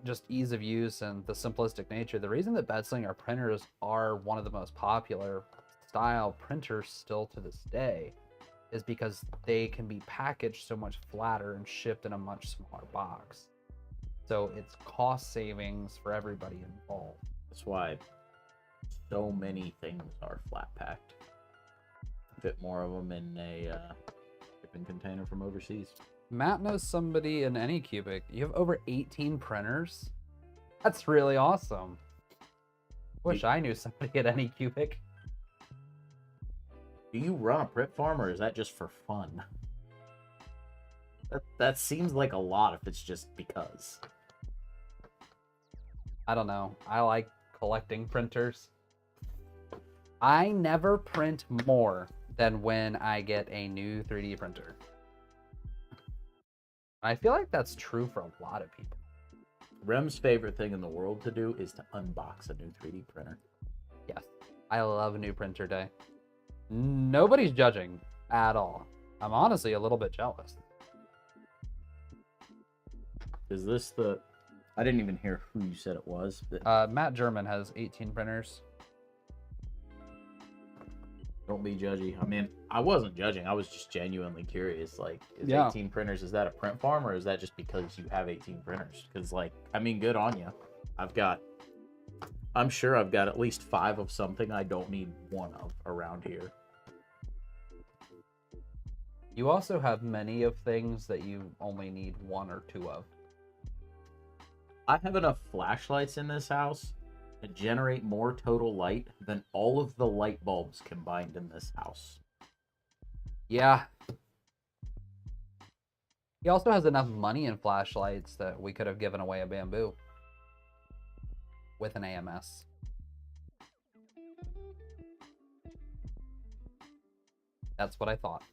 just ease of use and the simplistic nature, the reason that bedslinger printers are one of the most popular style printers still to this day is because they can be packaged so much flatter and shipped in a much smaller box. So it's cost savings for everybody involved. That's why so many things are flat packed. Fit more of them in a shipping container from overseas. Matt knows somebody in Anycubic. You have over 18 printers? That's really awesome. Wish I knew somebody at Anycubic. Do you run a print farm, or is that just for fun? That seems like a lot if it's just because. I don't know. I like collecting printers. I never print more than when I get a new 3D printer. I feel like that's true for a lot of people. Rem's favorite thing in the world to do is to unbox a new 3D printer. Yes, I love new printer day. Nobody's judging at all. I'm honestly a little bit jealous. Is this the... I didn't even hear who you said it was. But... Matt German has 18 printers. Don't be judgy. I mean, I wasn't judging. I was just genuinely curious. Like, is Yeah. 18 printers, is that a print farm, or is that just because you have 18 printers? Because, like, I mean, good on you. I'm sure I've got at least 5 of something I don't need 1 of around here. You also have many of things that you only need 1 or 2 of. I have enough flashlights in this house to generate more total light than all of the light bulbs combined in this house. Yeah. He also has enough money in flashlights that we could have given away a bamboo with an AMS. That's what I thought.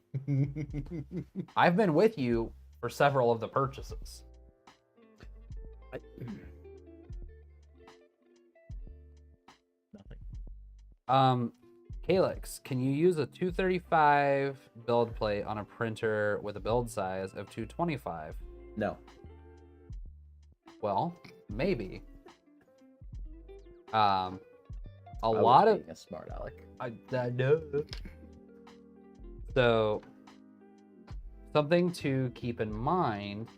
I've been with you for several of the purchases. Nothing. Calyx, can you use a 235 build plate on a printer with a build size of 225? No. Well, maybe. A I lot was of being a smart aleck. I know. So, something to keep in mind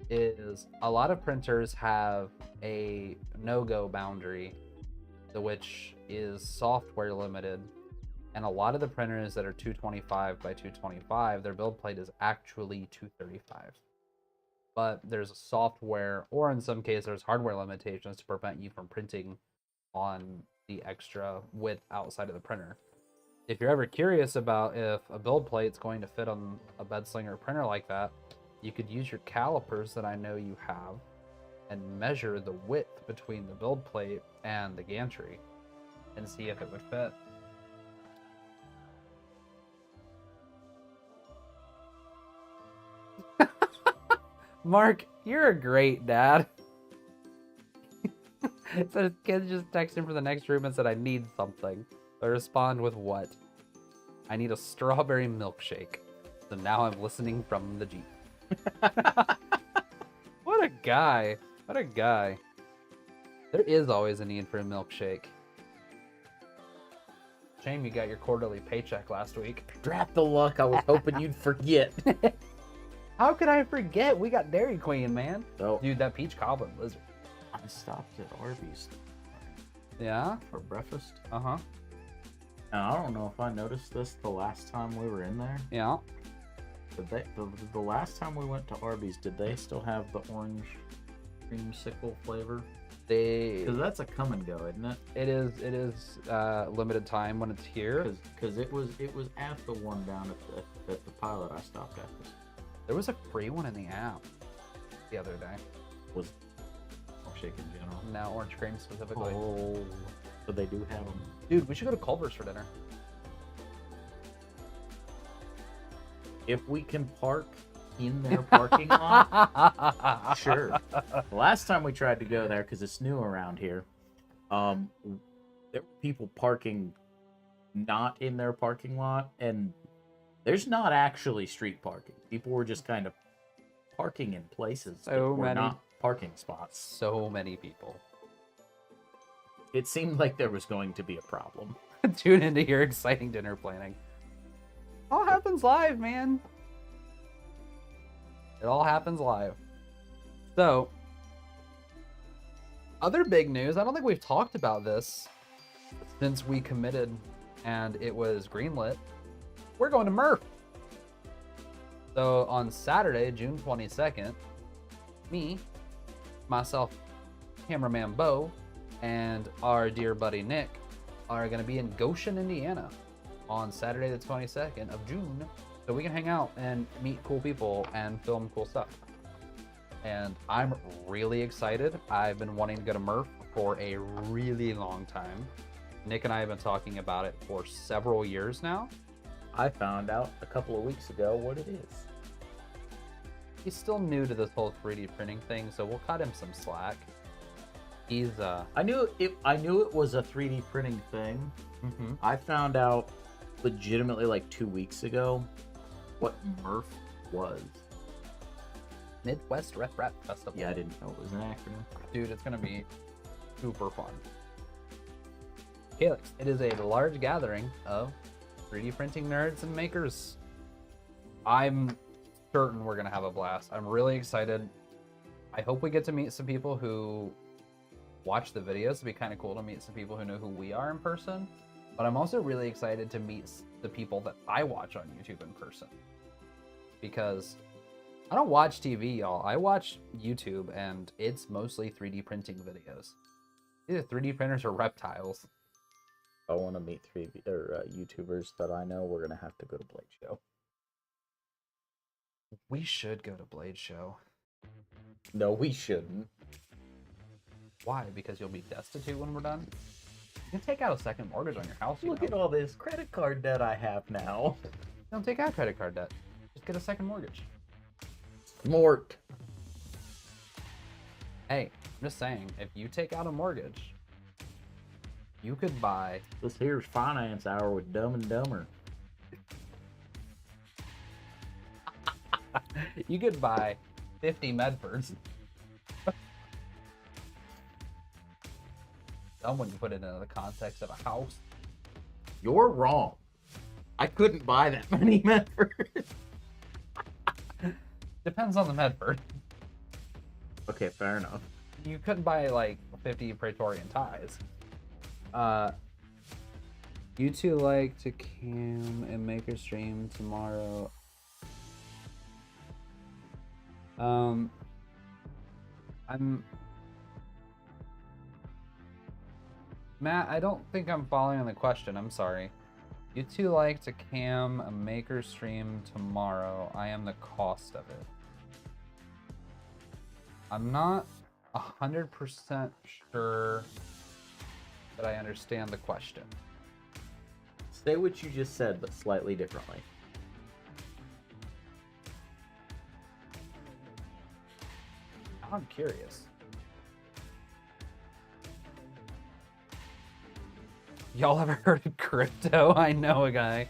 is a lot of printers have a no-go boundary, which is software limited, and a lot of the printers that are 225 by 225, their build plate is actually 235. But there's a software, or in some cases, there's hardware limitations to prevent you from printing on the extra width outside of the printer. If you're ever curious about if a build plate's going to fit on a bedslinger printer like that, you could use your calipers that I know you have and measure the width between the build plate and the gantry and see if it would fit. Mark, you're a great dad. So his kid just texted him from the next room and said, I need something. I respond with what? I need a strawberry milkshake. So now I'm listening from the Jeep. What a guy. What a guy. There is always a need for a milkshake. Shame you got your quarterly paycheck last week. Drat the luck, I was hoping you'd forget. How could I forget? We got Dairy Queen, man. So, Dude, that peach cobbler blizzard. I stopped at Arby's Yeah? for breakfast. Uh-huh. And I don't know if I noticed this the last time we were in there. Yeah. But the last time we went to Arby's, did they still have the orange creamsicle flavor? Because that's a come and go, isn't it? It is limited time when it's here. Because it was at the one down at the pilot I stopped at. There was a free one in the app the other day. Was milkshake in general. No, orange cream specifically. Oh, but they do have them. Dude, we should go to Culver's for dinner. If we can park in their parking lot, sure. The last time we tried to go there, because it's new around here, there were people parking not in their parking lot, and there's not actually street parking. People were just kind of parking in places that So were many. not parking spots. So many people. It seemed like there was going to be a problem. Tune into your exciting dinner planning. All happens live, man. It all happens live. So, other big news, I don't think we've talked about this since we committed and it was greenlit. We're going to Murph. So on Saturday, June 22nd, me, myself, cameraman Beau, and our dear buddy Nick are going to be in Goshen, Indiana on Saturday the 22nd of June, so we can hang out and meet cool people and film cool stuff. And I'm really excited. I've been wanting to go to Murph for a really long time. Nick and I have been talking about it for several years now. I found out a couple of weeks ago what it is. He's still new to this whole 3D printing thing, so we'll cut him some slack. He's I knew it was a 3D printing thing. I found out legitimately like 2 weeks ago what Murph was. Midwest Rep Rap Festival. Yeah, I didn't know it was an acronym. Dude, it's gonna be super fun. Calyx, it is a large gathering of 3D printing nerds and makers. I'm certain we're gonna have a blast. I'm really excited. I hope we get to meet some people who watch the videos. It'd be kind of cool to meet some people who know who we are in person. But I'm also really excited to meet the people that I watch on YouTube in person. Because I don't watch TV, y'all. I watch YouTube, and it's mostly 3D printing videos. Either 3D printers or reptiles. If I want to meet YouTubers that I know, we're gonna have to go to Blade Show. We should go to Blade Show. No, we shouldn't. Why? Because you'll be destitute when we're done? You can take out a second mortgage on your house. Look at all this credit card debt I have now. Don't take out credit card debt. Just get a second mortgage. Mort. Hey, I'm just saying, if you take out a mortgage, you could buy... This here's Finance Hour with Dumb and Dumber. You could buy 50 Medfords. Someone can put it into the context of a house. You're wrong. I couldn't buy that many Medfords. Depends on the Medford. Okay, fair enough. You couldn't buy like 50 Praetorian ties. You two like to cam and make a stream tomorrow. Matt, I don't think I'm following the question. I'm sorry. You two like to cam a maker stream tomorrow. I am the cost of it. I'm not 100% sure that I understand the question. Say what you just said, but slightly differently. I'm curious. Y'all ever heard of crypto? I know a guy.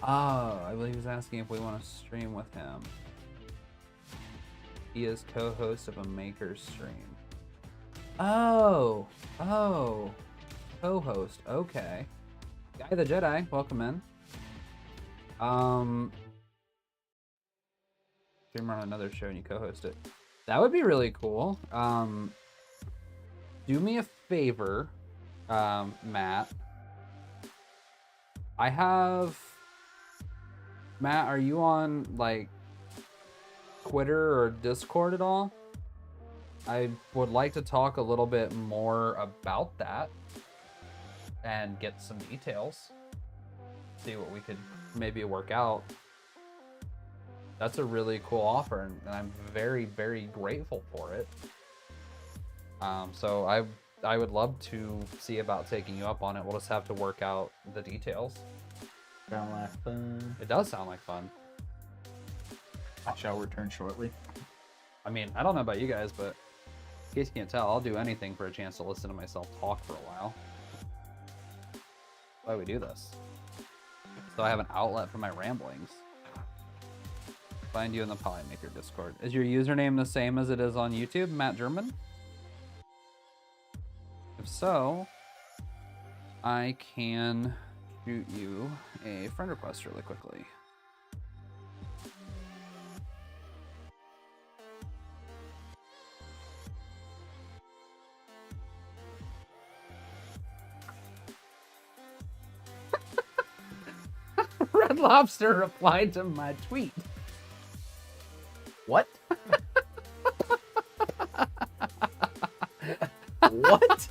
Oh, I believe he's asking if we want to stream with him. He is co-host of a maker stream. Oh, co-host. Okay. Guy the Jedi, welcome in. Stream on another show and you co-host it. That would be really cool. Do me a favor, Matt. Matt, are you on like Twitter or Discord at all? I would like to talk a little bit more about that and get some details. See what we could maybe work out. That's a really cool offer, and I'm very, very grateful for it. So I would love to see about taking you up on it. We'll just have to work out the details. Sound like fun. It does sound like fun. I shall return shortly. I mean, I don't know about you guys, but in case you can't tell, I'll do anything for a chance to listen to myself talk for a while. That's why we do this. So I have an outlet for my ramblings. Find you in the Polymaker Discord. Is your username the same as it is on YouTube, Matt German? If so, I can shoot you a friend request really quickly. Red Lobster replied to my tweet. What? What?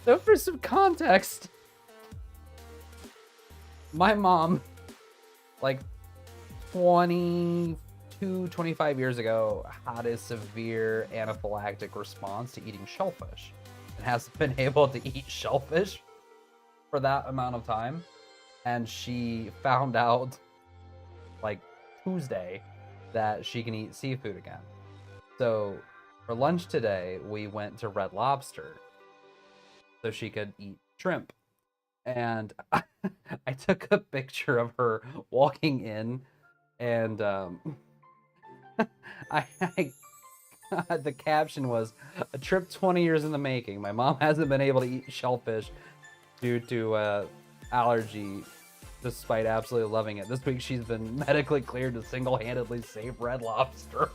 So for some context, my mom, like 25 years ago, had a severe anaphylactic response to eating shellfish and hasn't been able to eat shellfish for that amount of time. And she found out like Tuesday that she can eat seafood again. So for lunch today, we went to Red Lobster so she could eat shrimp. And I took a picture of her walking in, and the caption was, "A trip 20 years in the making. My mom hasn't been able to eat shellfish due to allergy, despite absolutely loving it. This week she's been medically cleared to single-handedly save Red Lobster."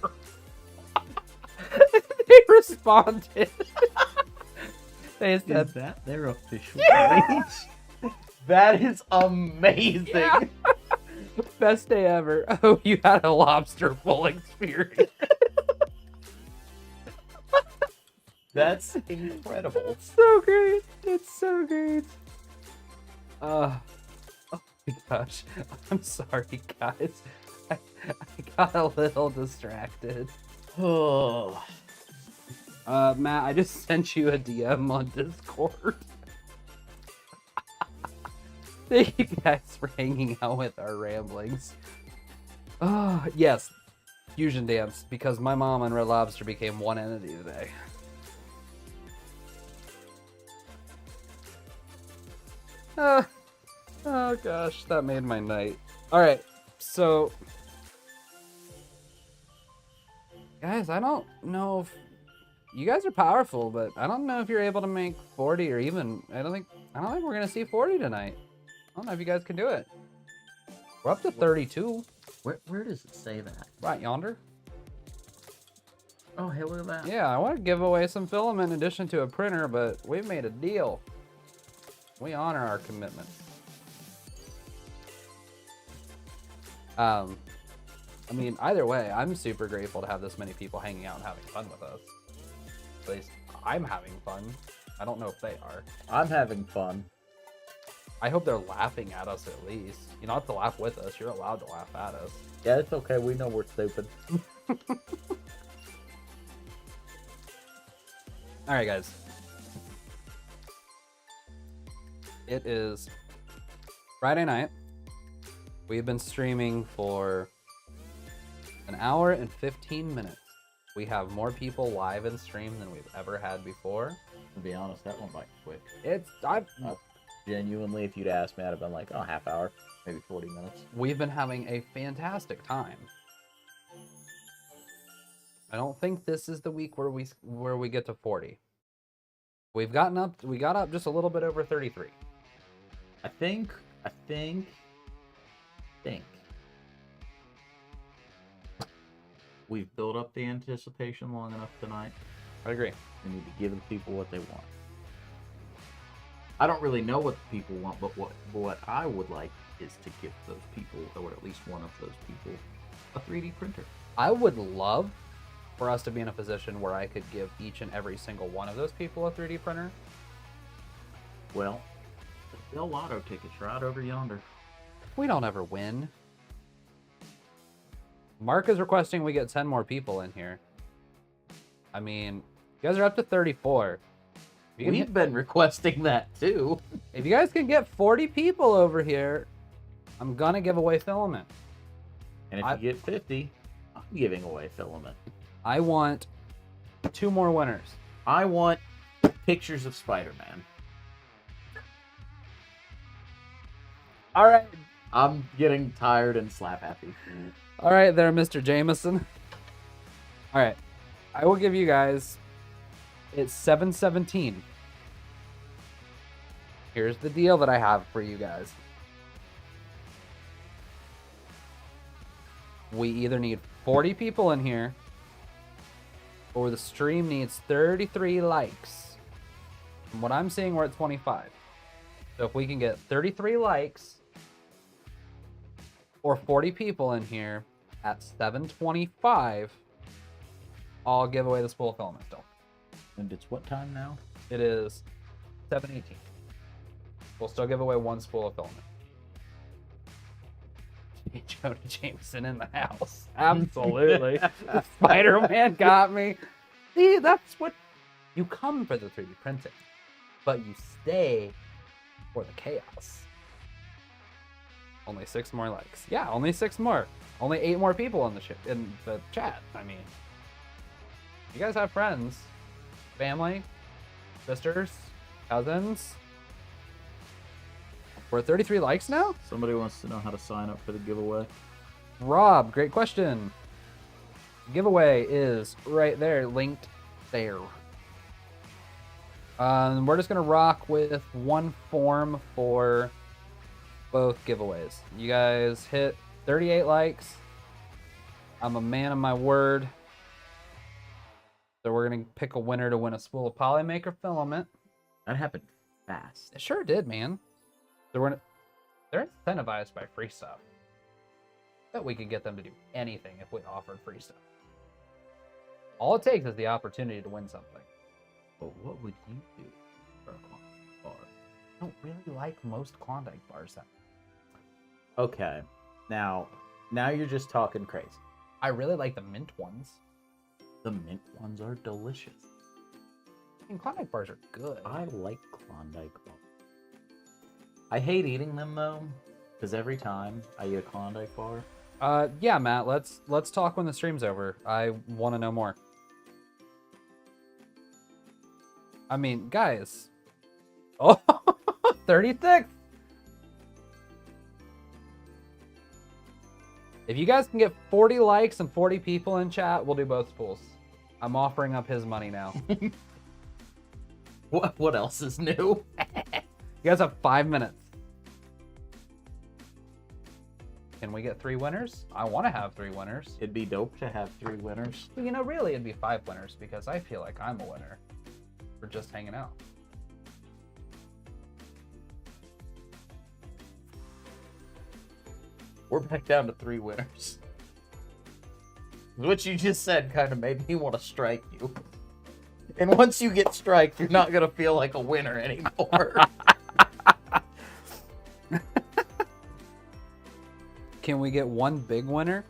They responded. They said, Is that their official page? That is amazing. Yeah. Best day ever. Oh, you had a lobster full experience. That's incredible. It's so great. It's so great. Oh my gosh. I'm sorry, guys. I got a little distracted. Oh. Matt, I just sent you a DM on Discord. Thank you guys for hanging out with our ramblings. Oh, yes. Fusion dance, because my mom and Red Lobster became one entity today. Oh gosh, that made my night. Alright, so... Guys, I don't know if... You guys are powerful, but I don't know if you're able to make 40 or even... I don't think we're gonna see 40 tonight. I don't know if you guys can do it. We're up to 32. Where does it say that? Right yonder. Oh, hey, look at that. Yeah, I want to give away some filament in addition to a printer, but we've made a deal. We honor our commitment. I mean, either way, I'm super grateful to have this many people hanging out and having fun with us. At least I'm having fun. I don't know if they are. I'm having fun. I hope they're laughing at us at least. You don't have to laugh with us. You're allowed to laugh at us. Yeah, it's okay. We know we're stupid. All right, guys. It is Friday night. We've been streaming for an hour and 15 minutes. We have more people live in stream than we've ever had before. To be honest, that went by quick. Genuinely, if you'd asked me, I'd have been like, oh, half hour, maybe 40 minutes. We've been having a fantastic time. I don't think this is the week where we get to 40. We got up just a little bit over 33. I think we've built up the anticipation long enough tonight. I agree. We need to give the people what they want. I don't really know what the people want, but what I would like is to give those people, or at least one of those people, a 3D printer. I would love for us to be in a position where I could give each and every single one of those people a 3D printer. Well, the Bell Lotto ticket's right over yonder. We don't ever win. Mark is requesting we get 10 more people in here. I mean, you guys are up to 34. We've been requesting that too. If you guys can get 40 people over here, I'm gonna give away filament. And if you get 50, I'm giving away filament. I want 2 more winners. I want pictures of Spider-Man. All right. I'm getting tired and slap happy. All right there, Mr. Jameson. All right. I will give you guys. It's 7:17. Here's the deal that I have for you guys. We either need 40 people in here, or the stream needs 33 likes. From what I'm seeing, we're at 25. So if we can get 33 likes or 40 people in here at 7:25, I'll give away the spool of filament still. And it's what time now? It is 7:18. We'll still give away one spool of filament. Jonah Jameson in the house. Absolutely. Spider-Man got me. See, that's what you come for, the 3D printing, but you stay for the chaos. Only 6 more likes. Yeah, only 6 more. Only 8 more people in the chat. I mean, you guys have friends, family, sisters, cousins. We're at 33 likes now? Somebody wants to know how to sign up for the giveaway. Rob, great question. Giveaway is right there, linked there. We're just gonna rock with one form for both giveaways. You guys hit 38 likes. I'm a man of my word. So we're gonna pick a winner to win a spool of Polymaker filament. That happened fast. It sure did, man. So they're incentivized by free stuff. Bet we could get them to do anything if we offered free stuff. All it takes is the opportunity to win something. But what would you do for a Klondike bar? I don't really like most Klondike bars. Okay, now you're just talking crazy. I really like the mint ones. The mint ones are delicious. I mean, Klondike bars are good. I like Klondike bars. I hate eating them though, because every time I eat a Klondike bar. Yeah, Matt. Let's talk when the stream's over. I want to know more. I mean, guys. Oh, 36. If you guys can get 40 likes and 40 people in chat, we'll do both spools. I'm offering up his money now. What else is new? You guys have 5 minutes. Can we get 3 winners? I want to have 3 winners. It'd be dope to have 3 winners. Well, you know, really, it'd be 5 winners because I feel like I'm a winner for just hanging out. We're back down to 3 winners. What you just said kind of made me want to strike you. And once you get striked, you're not going to feel like a winner anymore. Can we get one big winner?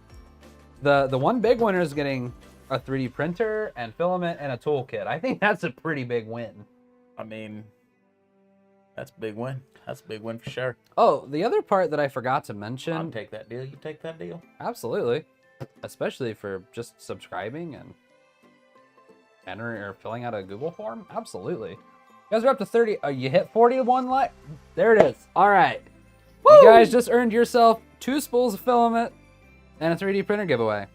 The one big winner is getting a 3D printer and filament and a toolkit. I think that's a pretty big win. I mean, that's a big win. That's a big win for sure. Oh, the other part that I forgot to mention. I'll take that deal. You take that deal? Absolutely. Especially for just subscribing and entering or filling out a Google form. Absolutely. You guys are up to 30. Oh, you hit 41 like. There it is. All right. Woo! You guys just earned yourself 2 spools of filament and a 3D printer giveaway.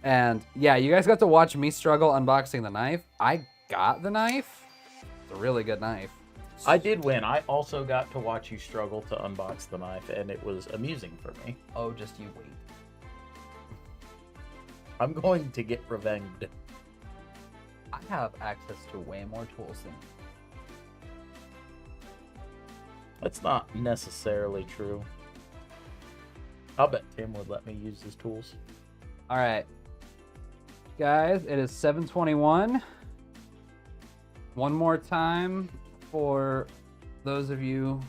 And yeah, you guys got to watch me struggle unboxing the knife. I got the knife. It's a really good knife. I did win. I also got to watch you struggle to unbox the knife, and it was amusing for me. Oh, just you wait. I'm going to get revenged. I have access to way more tools than you. That's not necessarily true. I'll bet Tim would let me use his tools. All right, guys, it is 7:21. One more time for those of you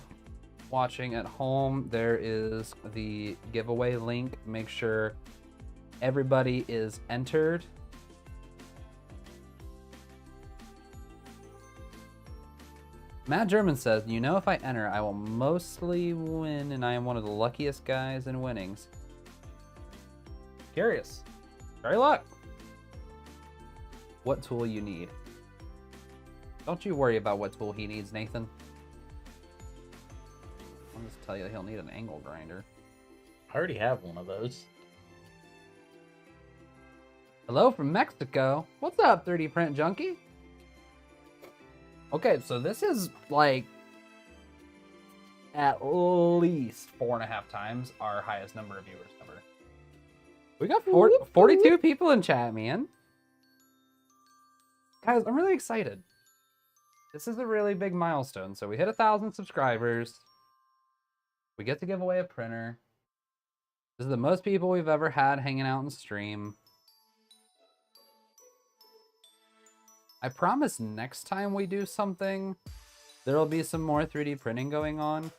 watching at home, there is the giveaway link. Make sure everybody is entered. Matt German says, you know, if I enter, I will mostly win, and I am one of the luckiest guys in winnings. Curious. Very luck. What tool you need? Don't you worry about what tool he needs, Nathan. I'll just tell you that he'll need an angle grinder. I already have one of those. Hello from Mexico. What's up, 3D print junkie? Okay, so this is like at least 4.5 times our highest number of viewers ever. We got 42 people in chat, man. Guys, I'm really excited. This is a really big milestone. So we hit 1,000 subscribers. We get to give away a printer. This is the most people we've ever had hanging out in stream. I promise next time we do something, there'll be some more 3D printing going on.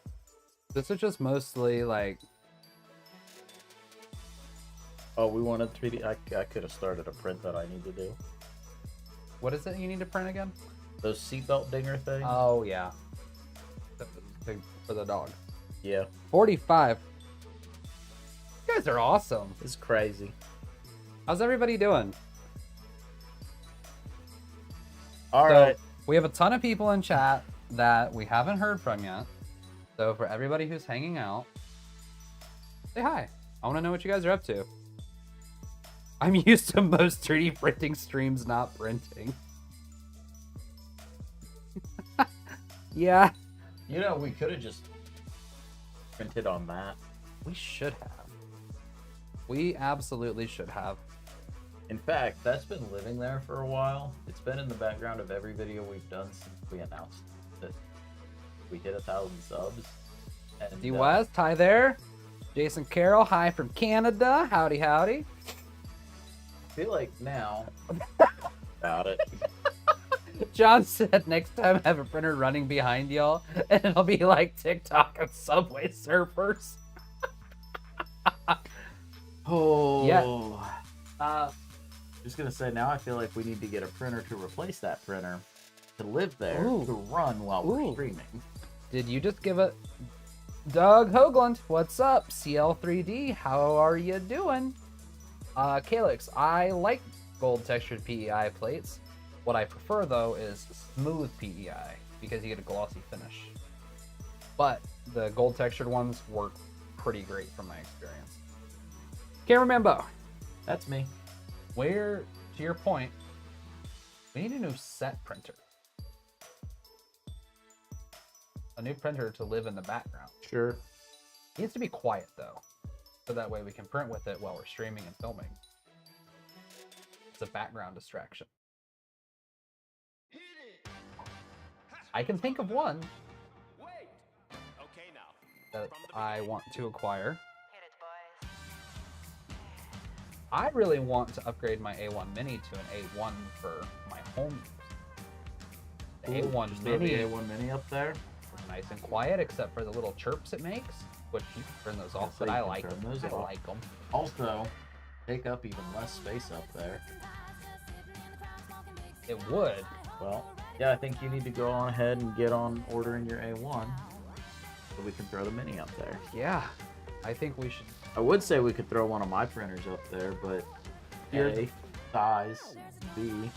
This is just mostly like... Oh, we wanted 3D. I could have started a print that I need to do. What is it you need to print again? Those seatbelt dinger things. Oh, yeah. For the dog. Yeah. 45. You guys are awesome. It's crazy. How's everybody doing? All right. We have a ton of people in chat that we haven't heard from yet. So for everybody who's hanging out, say hi. I want to know what you guys are up to. I'm used to most 3D printing streams not printing. Yeah. You know, we could have just printed on that. We should have. We absolutely should have. In fact, that's been living there for a while. It's been in the background of every video we've done since we announced that we hit 1,000 subs. And, D West, hi there. Jason Carroll, hi from Canada. Howdy, howdy. I feel like now about it. John said next time have a printer running behind y'all and it'll be like TikTok and Subway Surfers. Oh. Yeah. Just gonna say, now I feel like we need to get a printer to replace that printer to live there, Ooh. to run while we're Ooh. streaming. Did you just give it? Doug Hoagland, what's up? CL3D, how are you doing? Calyx, I like gold textured PEI plates. What I prefer though is smooth PEI because you get a glossy finish. But the gold textured ones work pretty great from my experience. Cameraman Beau, That's me. where, to your point, we need a new set printer. A new printer to live in the background. Sure. It needs to be quiet though, so that way we can print with it while we're streaming and filming. It's a background distraction. I can think of one Wait. Okay, now. that I want to acquire. Hit it, boys. I really want to upgrade my A1 Mini to an A1 for my home use. The A1 Just throw the Mini A1 Mini up there. is nice and quiet, except for the little chirps it makes, which you can turn those off, so but you I can like turn them. those I off. like them. Also, take up even less space up there. It would. Well, yeah, I think you need to go on ahead and get on ordering your A1 so we can throw the Mini up there. Yeah, I think we should. I would say we could throw one of my printers up there, but A, size, B,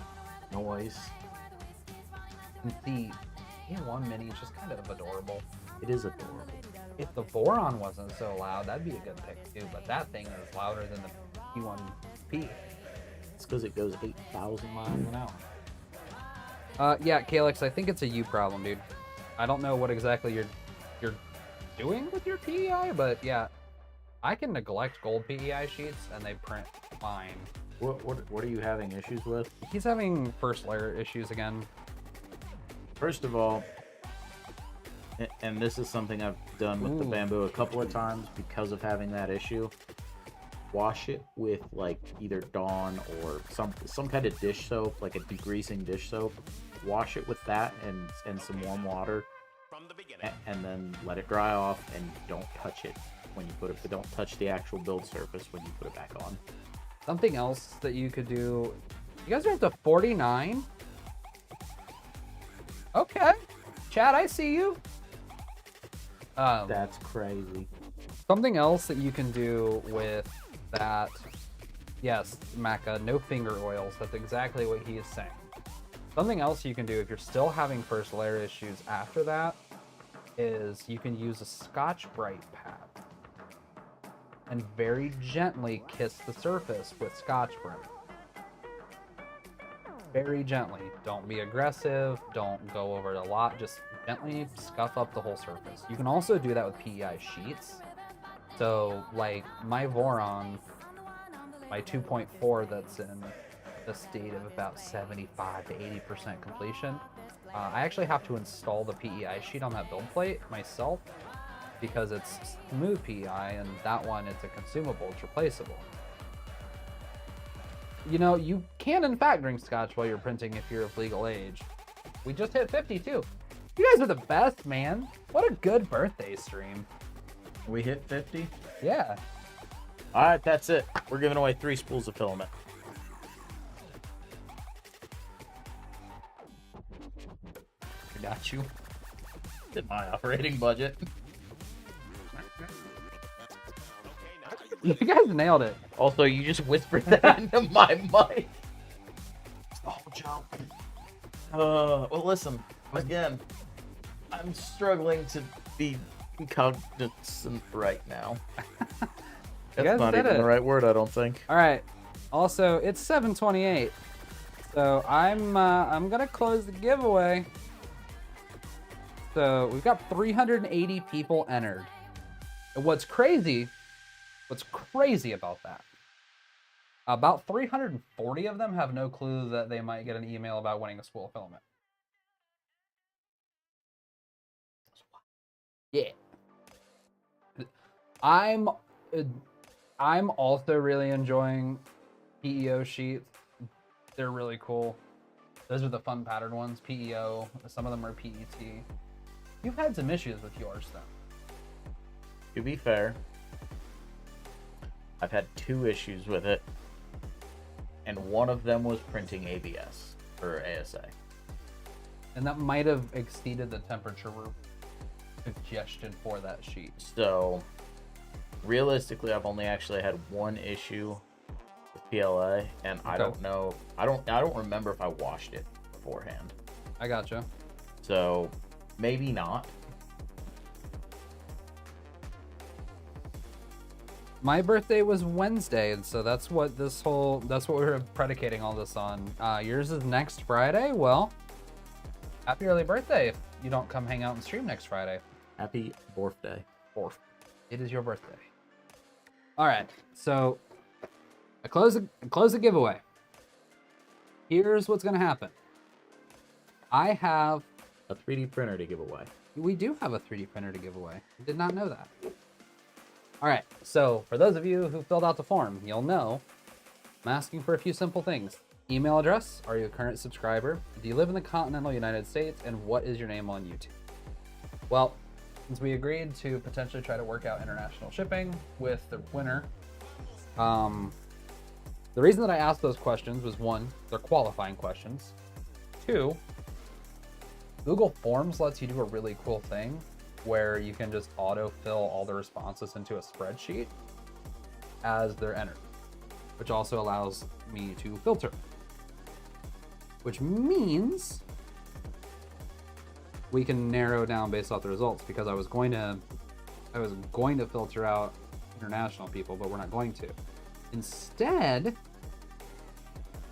noise. The A1 Mini is just kind of adorable. It is adorable. If the Boron wasn't so loud, that'd be a good pick too. But that thing is louder than the P1P. It's because it goes 8,000 miles an hour. Yeah, Calyx, I think it's a you problem, dude. I don't know what exactly you're doing with your PEI, but yeah, I can neglect gold PEI sheets and they print fine. What are you having issues with? He's having first layer issues again. First of all, and this is something I've done with the Ooh. bamboo a couple of times because of having that issue. Wash it with like either Dawn or some kind of dish soap, like a degreasing dish soap. Wash it with that and some warm water, From the beginning. and then let it dry off. And don't touch it when you put it. But don't touch the actual build surface when you put it back on. Something else that you could do. You guys are up to 49. Okay, Chad, I see you. That's crazy. Something else that you can do with that, yes, Maca, no finger oils. That's exactly what he is saying. Something else you can do if you're still having first layer issues after that is you can use a Scotch-Brite pad and very gently kiss the surface with Scotch-Brite. very gently. Don't be aggressive. Don't go over it a lot. Just gently scuff up the whole surface. You can also do that with PEI sheets. So, like my Voron, my 2.4 that's in the state of about 75 to 80% completion, I actually have to install the PEI sheet on that build plate myself because it's smooth PEI, and that one, it's a consumable, it's replaceable. You know, you can in fact drink scotch while you're printing if you're of legal age. We just hit 52. You guys are the best, man. What a good birthday stream. We hit 50? Yeah. All right, that's it. We're giving away 3 spools of filament. I got you. In my operating budget. You guys nailed it. Also, you just whispered that into my mic. Oh, Joe. Well, listen. Again, I'm struggling to be cognizant right now. guys That's not did even it. the right word, I don't think. All right. Also, it's 7:28, so I'm gonna close the giveaway. So we've got 380 people entered. And what's crazy about that? About 340 of them have no clue that they might get an email about winning a spool of filament. Yeah. I'm also really enjoying PEO sheets. They're really cool. Those are the fun pattern ones. PEO. Some of them are PET. You've had some issues with yours though. To be fair, I've had 2 issues with it, and one of them was printing ABS or ASA. And that might have exceeded the temperature suggestion for that sheet. So, realistically, I've only actually had 1 issue with PLA, and I Okay. don't know. I don't remember if I washed it beforehand. I gotcha. So, maybe not. My birthday was Wednesday, and so that's what we were predicating all this on. Yours is next Friday. Well, happy early birthday if you don't come hang out and stream next Friday. Happy birthday. Or it is your birthday. All right, so I close the giveaway. Here's what's gonna happen. I have. A 3D printer to give away. We do have a 3D printer to give away. I did not know that. All right, so for those of you who filled out the form, you'll know I'm asking for a few simple things. Email address, are you a current subscriber? Do you live in the continental United States? And what is your name on YouTube? Well, since we agreed to potentially try to work out international shipping with the winner, the reason that I asked those questions was 1, they're qualifying questions. 2, Google Forms lets you do a really cool thing where you can just autofill all the responses into a spreadsheet as they're entered, which also allows me to filter. Which means we can narrow down based off the results, because I was going to filter out international people, but we're not going to. Instead,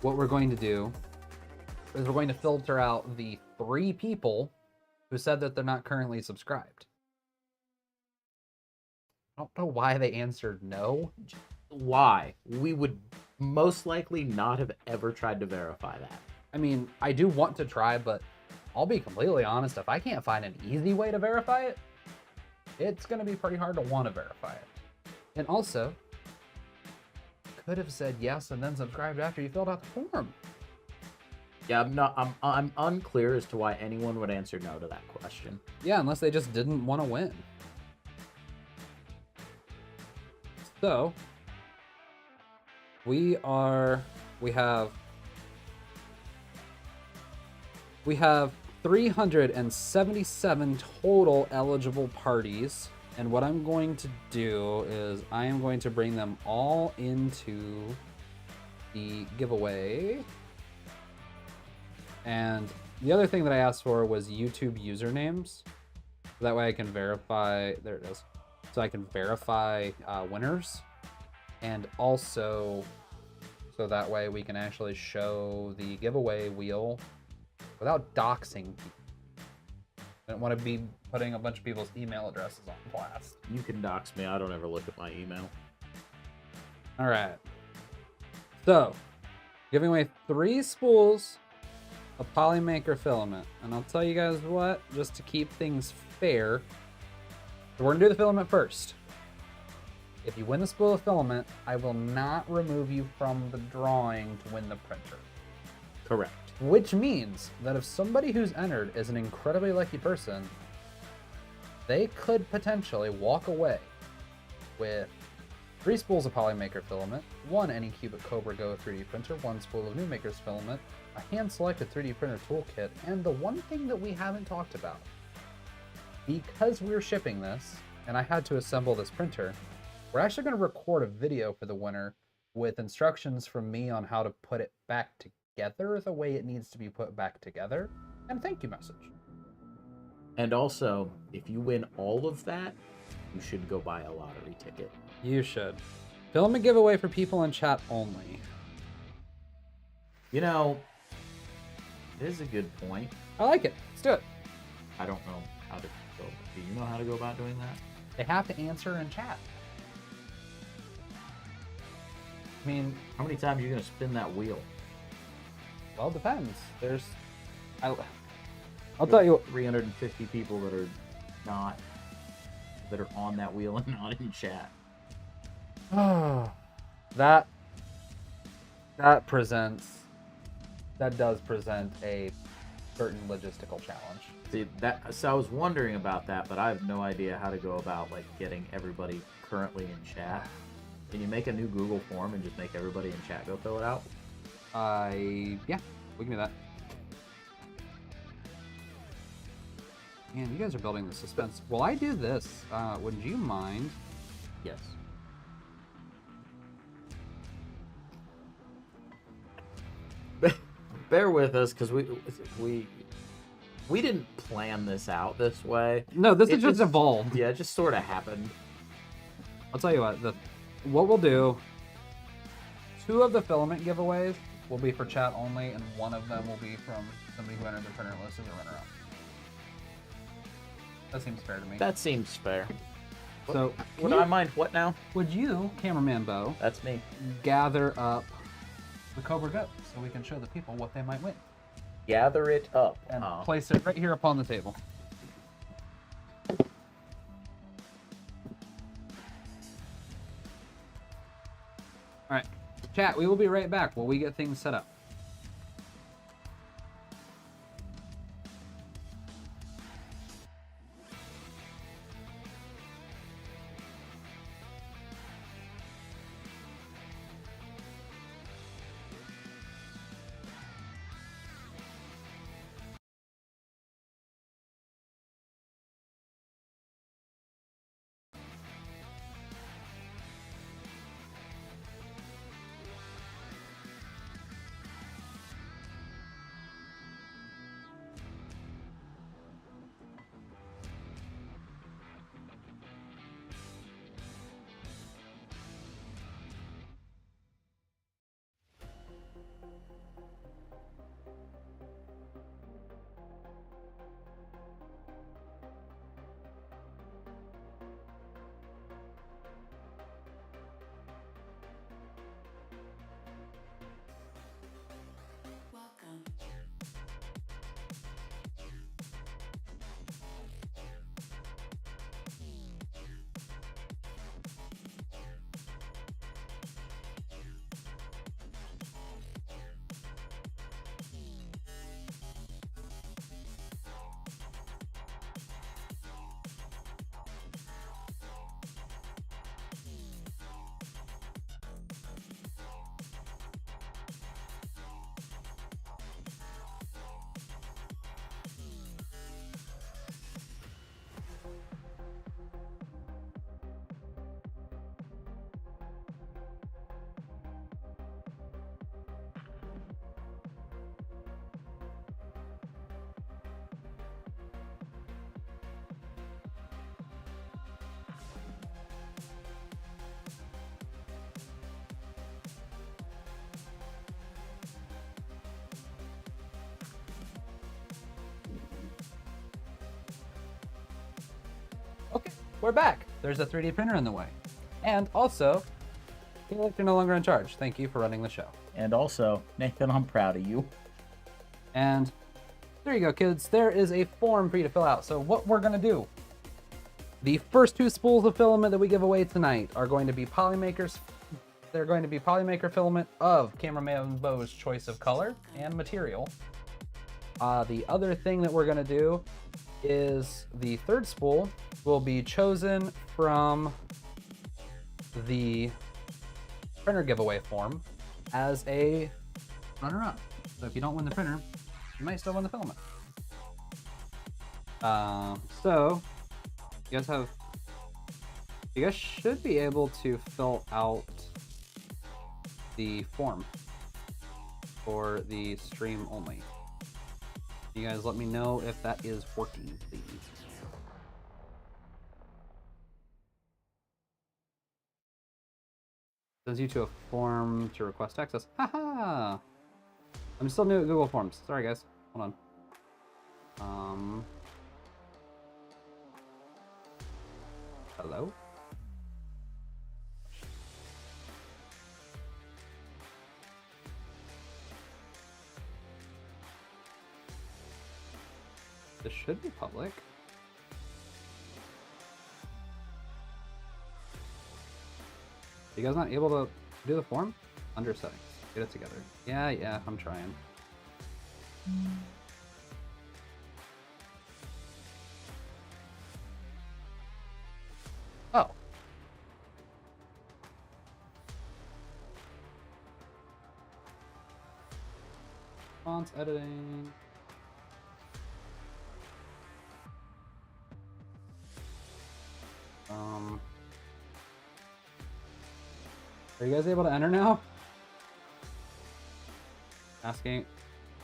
what we're going to do is we're going to filter out the 3 people who said that they're not currently subscribed. I don't know why they answered no. Why? We would most likely not have ever tried to verify that. I mean, I do want to try, but I'll be completely honest, if I can't find an easy way to verify it, it's going to be pretty hard to want to verify it. And also, could have said yes and then subscribed after you filled out the form. Yeah, I'm unclear as to why anyone would answer no to that question. Yeah, unless they just didn't want to win. So, we have 377 total eligible parties, and what I'm going to do is I am going to bring them all into the giveaway. And the other thing that I asked for was YouTube usernames. That way I can verify, there it is. So I can verify winners. And also so that way we can actually show the giveaway wheel without doxing people. I don't want to be putting a bunch of people's email addresses on blast. You can dox me. I don't ever look at my email. All right. So, giving away 3 spools of Polymaker filament. And I'll tell you guys what, just to keep things fair, so we're going to do the filament first. If you win the spool of filament, I will not remove you from the drawing to win the printer. Correct. Which means that if somebody who's entered is an incredibly lucky person, they could potentially walk away with 3 spools of Polymaker filament, 1 Anycubic Kobra Go 3D printer, 1 spool of New Maker's filament, a hand-selected 3D printer toolkit, and the one thing that we haven't talked about. Because we're shipping this, and I had to assemble this printer, we're actually going to record a video for the winner with instructions from me on how to put it back together the way it needs to be put back together, and a thank you message. And also, if you win all of that, you should go buy a lottery ticket. You should. Filament giveaway for people in chat only. You know, it is a good point. I like it. Let's do it. I don't know how to go. Do you know how to go about doing that? They have to answer in chat. I mean, How many times are you going to spin that wheel? well, it depends. I'll tell you what. 350 people that are on that wheel and not in chat. that does present a certain logistical challenge. See, so I was wondering about that, but I have no idea how to go about like getting everybody currently in chat. Can you make a new Google form and just make everybody in chat go fill it out? Yeah, we can do that. Man, you guys are building the suspense. While I do this, would you mind? Yes. Bear with us, because we didn't plan this out this way. No, this It is just evolved. Yeah, it just sort of happened. I'll tell you what we'll do. 2 of the filament giveaways will be for chat only, and 1 of them will be from somebody who entered the printer list as a runner-up. That seems fair to me. That seems fair. So, Would I mind what now? would you, cameraman Beau, That's me. gather up the Kobra Go so we can show the people what they might win, Gather it up. and place it right here upon the table. All right, chat, we will be right back while we get things set up. we're back. There's a 3D printer in the way. And also, you're no longer in charge. Thank you for running the show. And also, Nathan, I'm proud of you. And there you go, kids. There is a form for you to fill out. So what we're going to do, the first 2 spools of filament that we give away tonight are going to be Polymakers. They're going to be Polymaker filament of Cameraman Beau's choice of color and material. The other thing that we're going to do is the 3rd spool will be chosen from the printer giveaway form as a runner-up. So if you don't win the printer, you might still win the filament. So you guys should be able to fill out the form for the stream only. You guys let me know if that is working, please. Sends you to a form to request access. Haha! I'm still new at Google Forms. Sorry, guys. Hold on. Hello? This should be public. You guys not able to do the form? Under settings. Get it together. Yeah, I'm trying. Oh. Fonts editing. Are you guys able to enter now? Asking.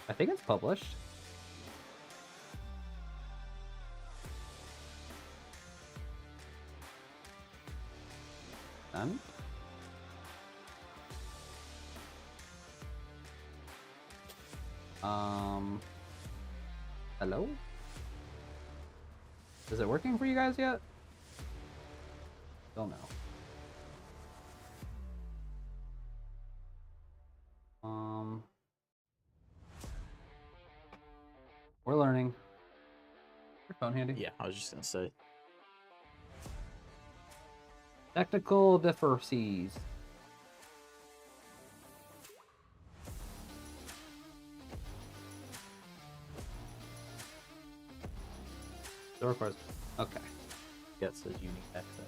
I think it's published. Done. Hello? Is it working for you guys yet? Still no. We're learning. Your phone handy? Yeah, I was just gonna say. Technical differences. Door requires. Okay. Yeah, it says unique access.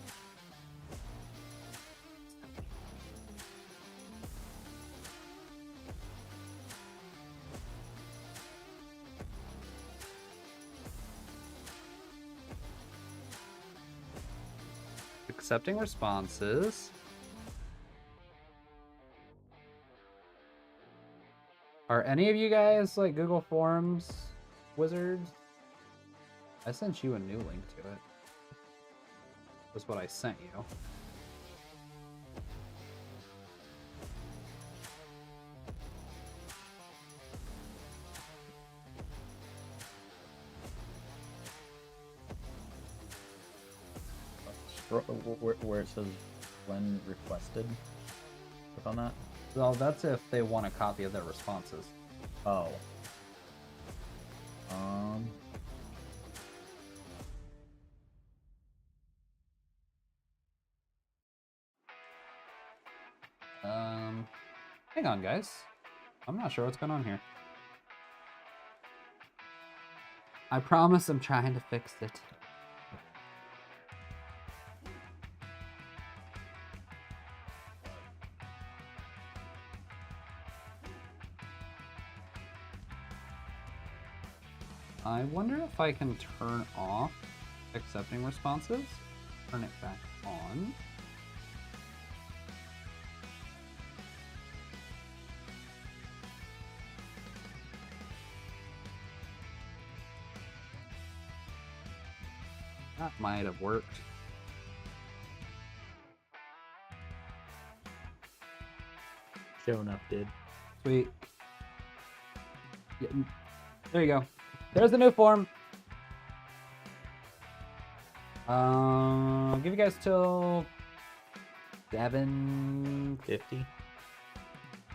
Accepting responses. Are any of you guys like Google Forms wizards? I sent you a new link to it. Was what I sent you. Where it says when requested. Click on that. Well, that's if they want a copy of their responses. Oh. Hang on, guys. I'm not sure what's going on here. I promise I'm trying to fix it. I wonder if I can turn off accepting responses, turn it back on. That might have worked. Showing up, did. Sweet. Yeah, there you go. There's the new form. I'll give you guys till 7:50.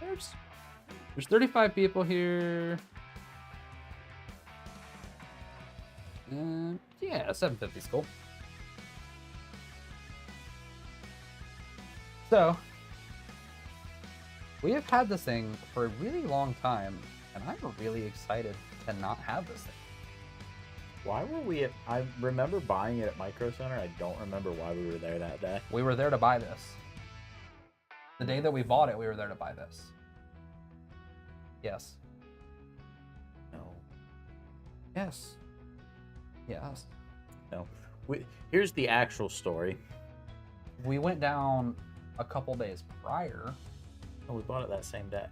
There's 35 people here. Yeah, 7:50 is cool. So, we have had this thing for a really long time, and I'm really excited to not have this thing. Why were we at... I remember buying it at Micro Center. I don't remember why we were there that day. We were there to buy this. The day that we bought it, we were there to buy this. Yes. No. Yes. Yes. No. Here's the actual story. We went down a couple days prior. Oh, we bought it that same day.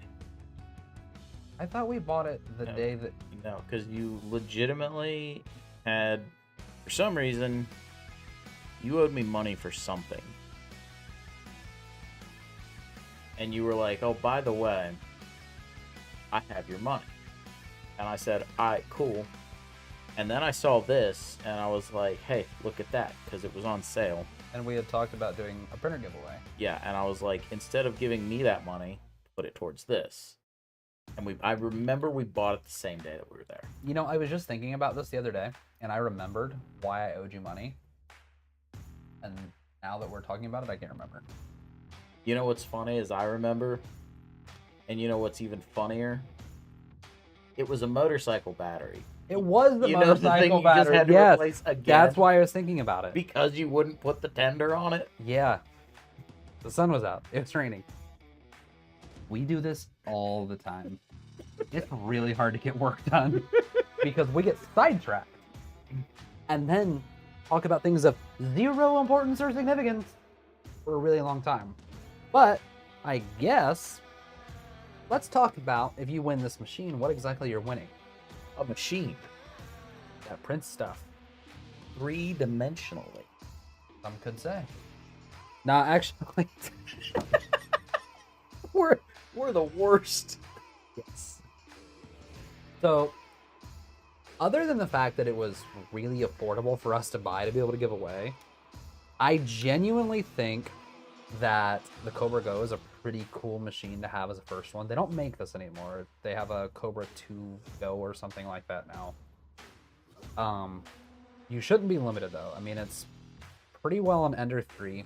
I thought we bought it the day that... No, because you legitimately had, for some reason, you owed me money for something. And you were like, oh, by the way, I have your money. And I said, all right, cool. And then I saw this, and I was like, hey, look at that, because it was on sale. And we had talked about doing a printer giveaway. Yeah, and I was like, instead of giving me that money, put it towards this. And I remember we bought it the same day that we were there. You know, I was just thinking about this the other day, and I remembered why I owed you money. And now that we're talking about it, I can't remember. You know what's funny is I remember, and you know what's even funnier? It was a motorcycle battery. It was the You know the thing motorcycle you just battery. had to Yes, replace again? that's why I was thinking about it. Because you wouldn't put the tender on it? Yeah. The sun was out. It was raining. We do this all the time. It's really hard to get work done because we get sidetracked and then talk about things of zero importance or significance for a really long time. But I guess let's talk about, if you win this machine, what exactly you're winning. A machine. That prints stuff. 3-dimensionally. Some could say. Nah, actually, We're the worst. yes. So, other than the fact that it was really affordable for us to buy to be able to give away, I genuinely think that the Kobra Go is a pretty cool machine to have as a first one. They don't make this anymore. They have a Kobra 2 Go or something like that now. You shouldn't be limited though. I mean, it's pretty well an Ender 3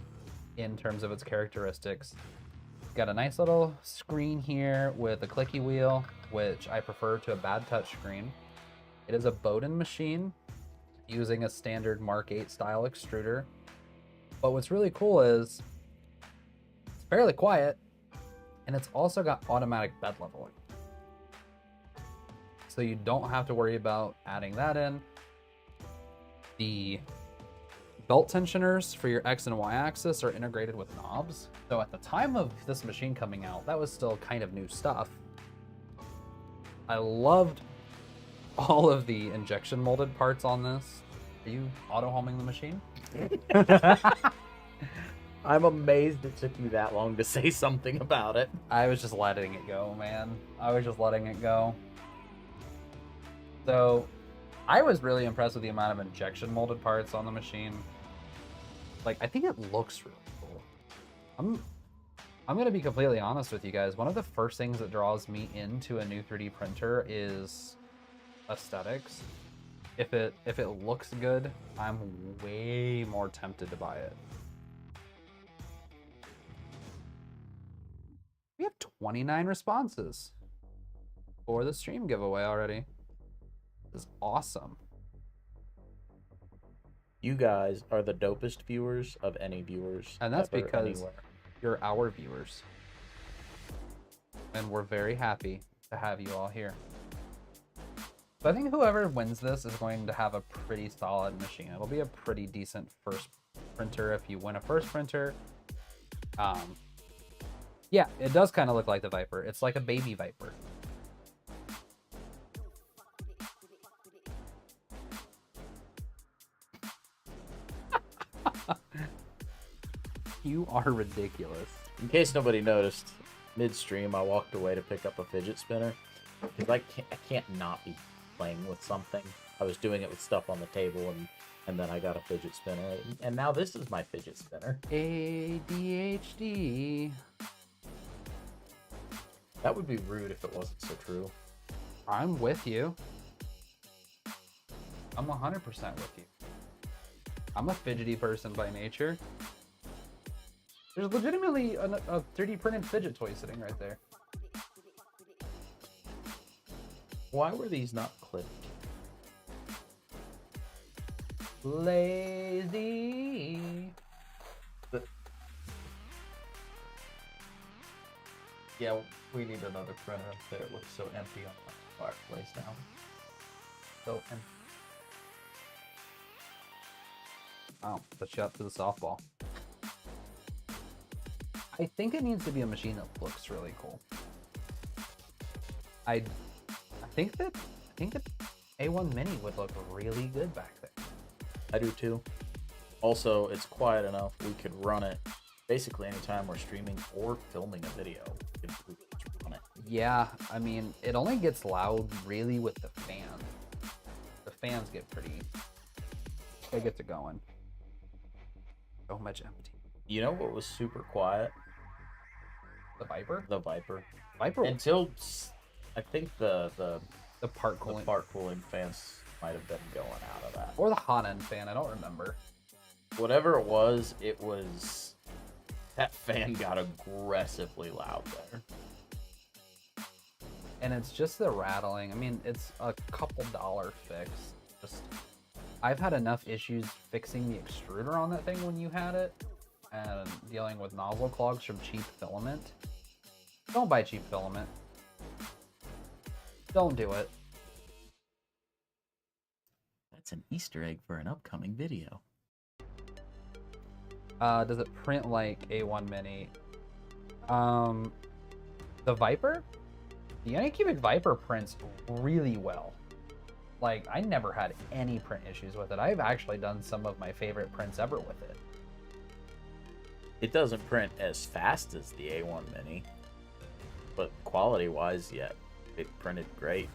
in terms of its characteristics. Got a nice little screen here with a clicky wheel, which I prefer to a bad touch screen. It is a Bowden machine using a standard Mark 8 style extruder. But what's really cool is it's fairly quiet, and it's also got automatic bed leveling. So you don't have to worry about adding that in. The belt tensioners for your X and Y axis are integrated with knobs. So at the time of this machine coming out, that was still kind of new stuff. I loved all of the injection molded parts on this. Are you auto-homing the machine? I'm amazed it took you that long to say something about it. I was just letting it go, man. I was just letting it go. So I was really impressed with the amount of injection molded parts on the machine. Like, I think it looks really cool. I'm going to be completely honest with you guys. One of the first things that draws me into a new 3D printer is aesthetics. If it looks good, I'm way more tempted to buy it. We have 29 responses for the stream giveaway already. This is awesome. You guys are the dopest viewers of any viewers. And that's ever, because anywhere. you're our viewers. And we're very happy to have you all here. So I think whoever wins this is going to have a pretty solid machine. It'll be a pretty decent first printer if you win a first printer. Yeah, it does kind of look like the Viper. It's like a baby Viper. You are ridiculous. In case nobody noticed, midstream I walked away to pick up a fidget spinner because I can't not be playing with something. I was doing it with stuff on the table, and then I got a fidget spinner, and now this is my fidget spinner. ADHD. That would be rude if it wasn't so true. I'm with you. I'm 100% with you. I'm a fidgety person by nature. There's legitimately a 3D printed fidget toy sitting right there. Why were these not clipped? Lazy. Yeah, we need another printer up there. It looks so empty on my fireplace now. So empty. Wow, put you up to the softball. I think it needs to be a machine that looks really cool. I think that A1 Mini would look really good back there. I do too. Also, it's quiet enough we could run it basically anytime we're streaming or filming a video. We could just run it. Yeah, I mean, it only gets loud really with the fans. The fans get pretty. They get to going. So much empty. You know what was super quiet? The Viper? The Viper. Viper. Until I think the part cooling. The part cooling fans might have been going out of that. Or the hot end fan, I don't remember. Whatever it was, that fan got aggressively loud there. And it's just the rattling. I mean, it's a couple dollar fix. Just I've had enough issues fixing the extruder on that thing when you had it, and dealing with nozzle clogs from cheap filament. Don't buy cheap filament. Don't do it. That's an Easter egg for an upcoming video. Does it print like A1 Mini? The Viper? The Anycubic Viper prints really well. Like, I never had any print issues with it. I've actually done some of my favorite prints ever with it. It doesn't print as fast as the A1 Mini, but quality-wise, yeah, it printed great.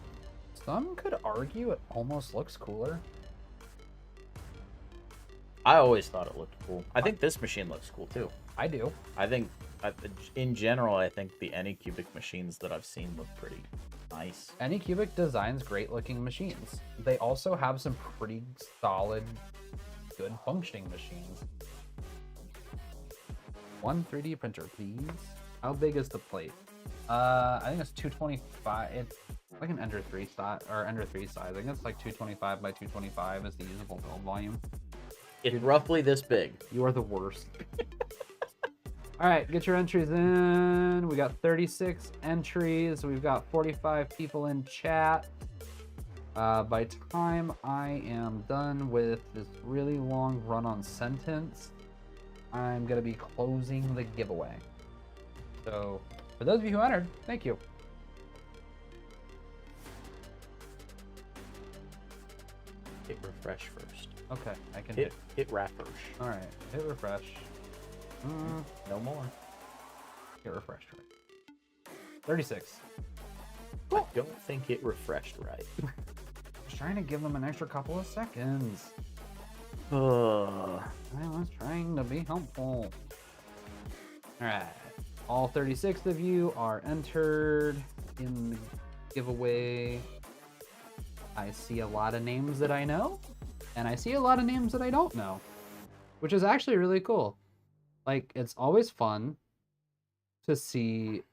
Some could argue it almost looks cooler. I always thought it looked cool. I think this machine looks cool too. I do. I think, in general, I think the Anycubic machines that I've seen look pretty nice. Anycubic designs great looking machines. They also have some pretty solid, good functioning machines. One 3D printer, please. How big is the plate? I think it's 225. It's like an Ender 3 size, or Ender 3 size. I think it's like 225 by 225 is the usable build volume. It's roughly this big. You are the worst. All right, get your entries in. We got 36 entries. We've got 45 people in chat. By time I am done with this really long run-on sentence, I'm gonna be closing the giveaway. So, for those of you who entered, thank you. Hit refresh first. Okay, I can Hit refresh. All right, hit refresh. No more. Hit refresh. Right. 36. I don't think it refreshed right. Just trying to give them an extra couple of seconds. I was trying to be helpful. All right, all 36 of you are entered in the giveaway. I see a lot of names that I know, and I see a lot of names that I don't know, which is actually really cool. Like, it's always fun to see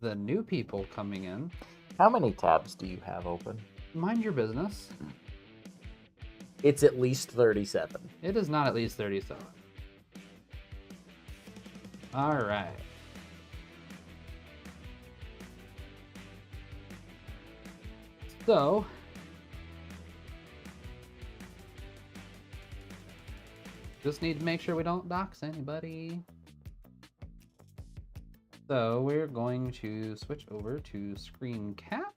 the new people coming in. How many tabs do you have open? Mind your business. It's at least 37. It is not at least 37. All right. So, just need to make sure we don't dox anybody. So we're going to switch over to screen cap.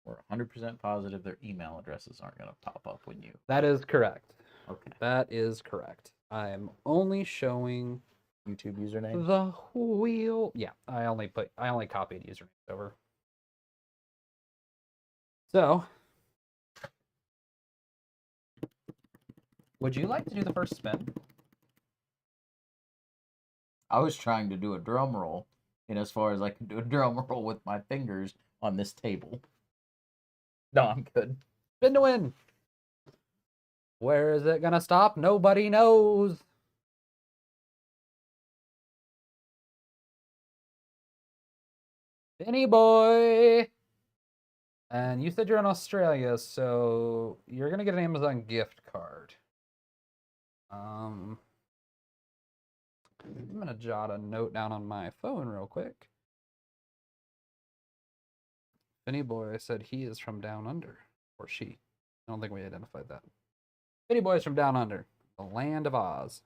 We're 100% positive their email addresses aren't going to pop up when you... That is correct. Okay. That is correct. I'm only showing YouTube username? the wheel. Yeah, I only copied usernames over. So, would you like to do the first spin? I was trying to do a drum roll, in as far as I can do a drum roll with my fingers on this table. No, I'm good. Spin to win. Where is it gonna stop? Nobody knows. Benny boy. And you said you're in Australia, so you're gonna get an Amazon gift card. I'm gonna jot a note down on my phone real quick. Benny boy said he is from down under, or she. I don't think we identified that. Benny boy is from down under, the land of Oz.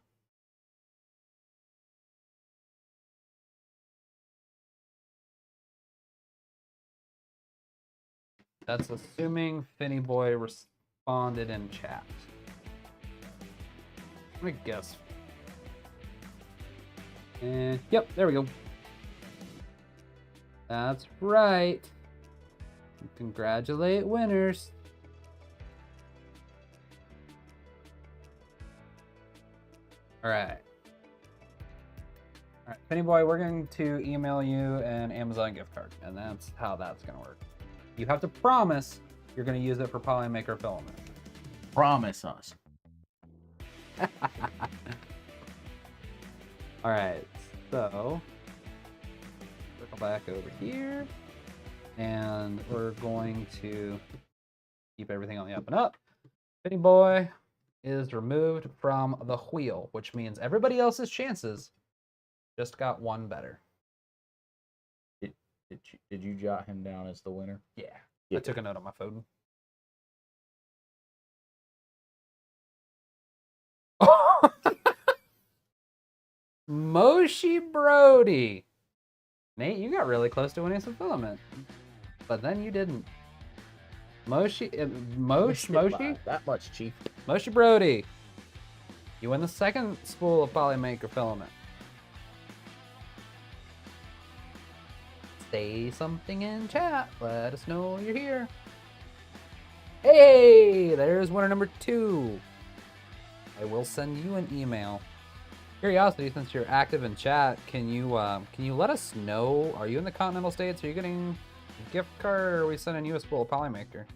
That's assuming Finny Boy responded in chat. Let me guess. And yep, there we go. That's right. Congratulate winners. All right. All right, Finny Boy, we're going to email you an Amazon gift card, and that's how that's going to work. You have to promise you're going to use it for Polymaker filament. Promise us. All right, so circle back over here, and we're going to keep everything on the up and up. Finny Boy is removed from the wheel, which means everybody else's chances just got one better. Did you jot him down as the winner? Yeah. Yeah. I took a note on my phone. Moshi Brody. Nate, you got really close to winning some filament, but then you didn't. Moshi, Moshi? That much, Chief. Moshi Brody. You win the second spool of Polymaker filament. Say something in chat. Let us know you're here. Hey, there's winner number 2. I will send you an email. Curiosity, since you're active in chat, can you let us know? Are you in the continental states? Are you getting a gift card, or are we sending you a spool of Polymaker?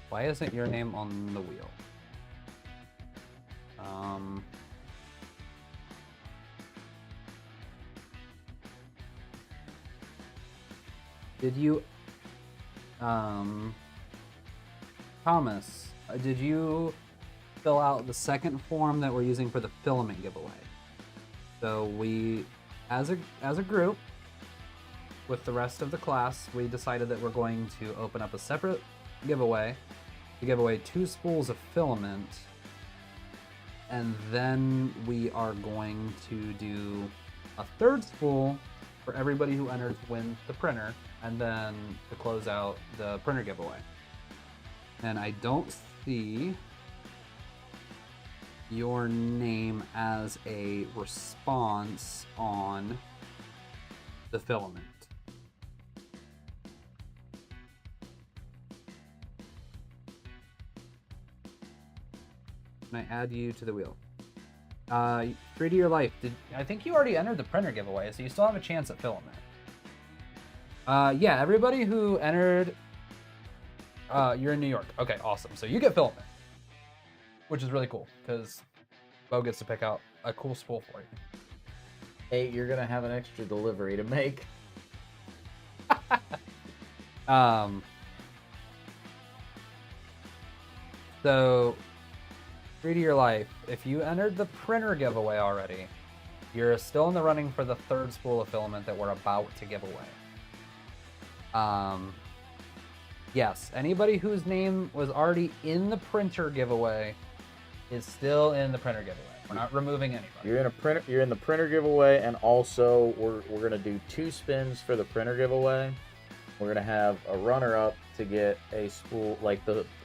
Why isn't your name on the wheel? Did you, Thomas, did you fill out the second form that we're using for the filament giveaway? So we, as a group, with the rest of the class, we decided that we're going to open up a separate giveaway to give away 2 spools of filament, and then we are going to do a 3rd spool for everybody who enters to win the printer, and then to close out the printer giveaway. And I don't see your name as a response on the filament. Can I add you to the wheel? 3D Your Life. I think you already entered the printer giveaway, so you still have a chance at filament. Yeah, everybody who entered, you're in New York. Okay, awesome. So you get filament, which is really cool because Beau gets to pick out a cool spool for you. Hey, you're gonna have an extra delivery to make. So 3D Your Life, if you entered the printer giveaway already, you're still in the running for the 3rd spool of filament that we're about to give away. Yes, anybody whose name was already in the printer giveaway is still in the printer giveaway. We're not removing anybody. You're in the printer giveaway, and also we're gonna do 2 spins for the printer giveaway. We're gonna have a runner-up to get a spool. Like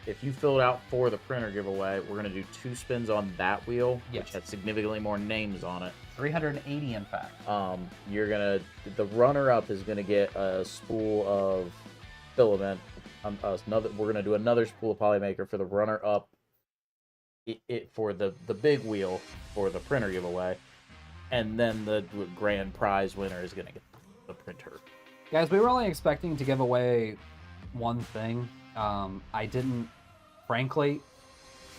if you filled out for the printer giveaway, we're gonna do 2 spins on that wheel, Yes. which has significantly more names on it. 380, in fact. The runner-up is gonna get a spool of filament. We're gonna do another spool of Polymaker for the runner-up. For the big wheel for the printer giveaway, and then the grand prize winner is gonna get the printer. Guys, we were only expecting to give away one thing. Frankly,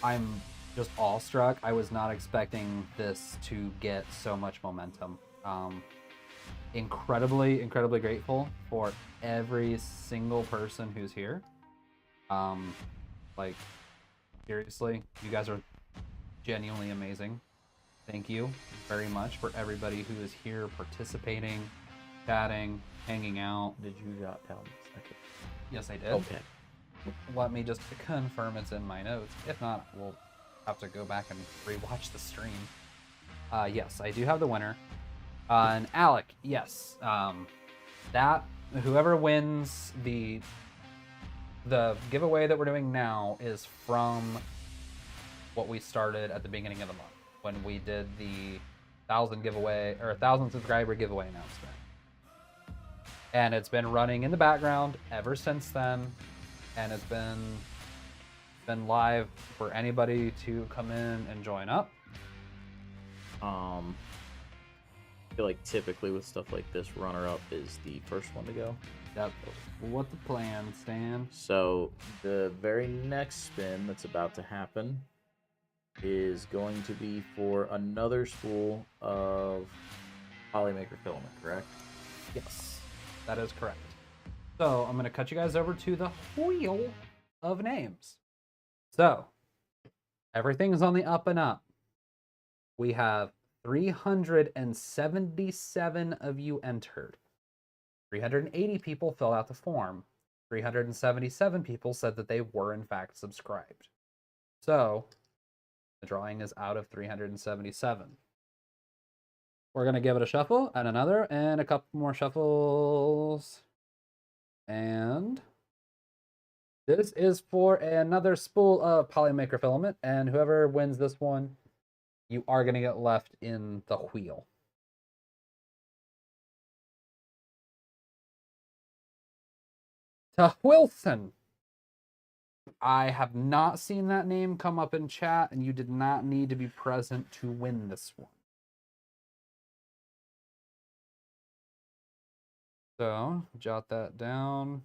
I'm just awestruck. I was not expecting this to get so much momentum. Incredibly grateful for every single person who's here. Like, seriously, you guys are genuinely amazing. Thank you very much for everybody who is here participating, chatting, hanging out. Did you jot down a second? Yes, I did. Okay. Let me just confirm it's in my notes. If not, we'll have to go back and rewatch the stream. Yes, I do have the winner. And Alec, yes. That whoever wins the giveaway that we're doing now is from what we started at the beginning of the month when we did the 1,000 subscriber giveaway announcement. And it's been running in the background ever since then, and it's been live for anybody to come in and join up. I feel like typically with stuff like this, runner-up is the first one to go. Yep. What's the plan, Stan? So the very next spin that's about to happen is going to be for another spool of Polymaker filament, correct? Yes, that is correct. So I'm going to cut you guys over to the wheel of names. So everything is on the up and up. We have 377 of you entered. 380 people filled out the form. 377 people said that they were in fact subscribed. So the drawing is out of 377. We're going to give it a shuffle and another and a couple more shuffles. And this is for another spool of Polymaker filament. And whoever wins this one, you are going to get left in the wheel. To Wilson. I have not seen that name come up in chat, and you did not need to be present to win this one. So, jot that down.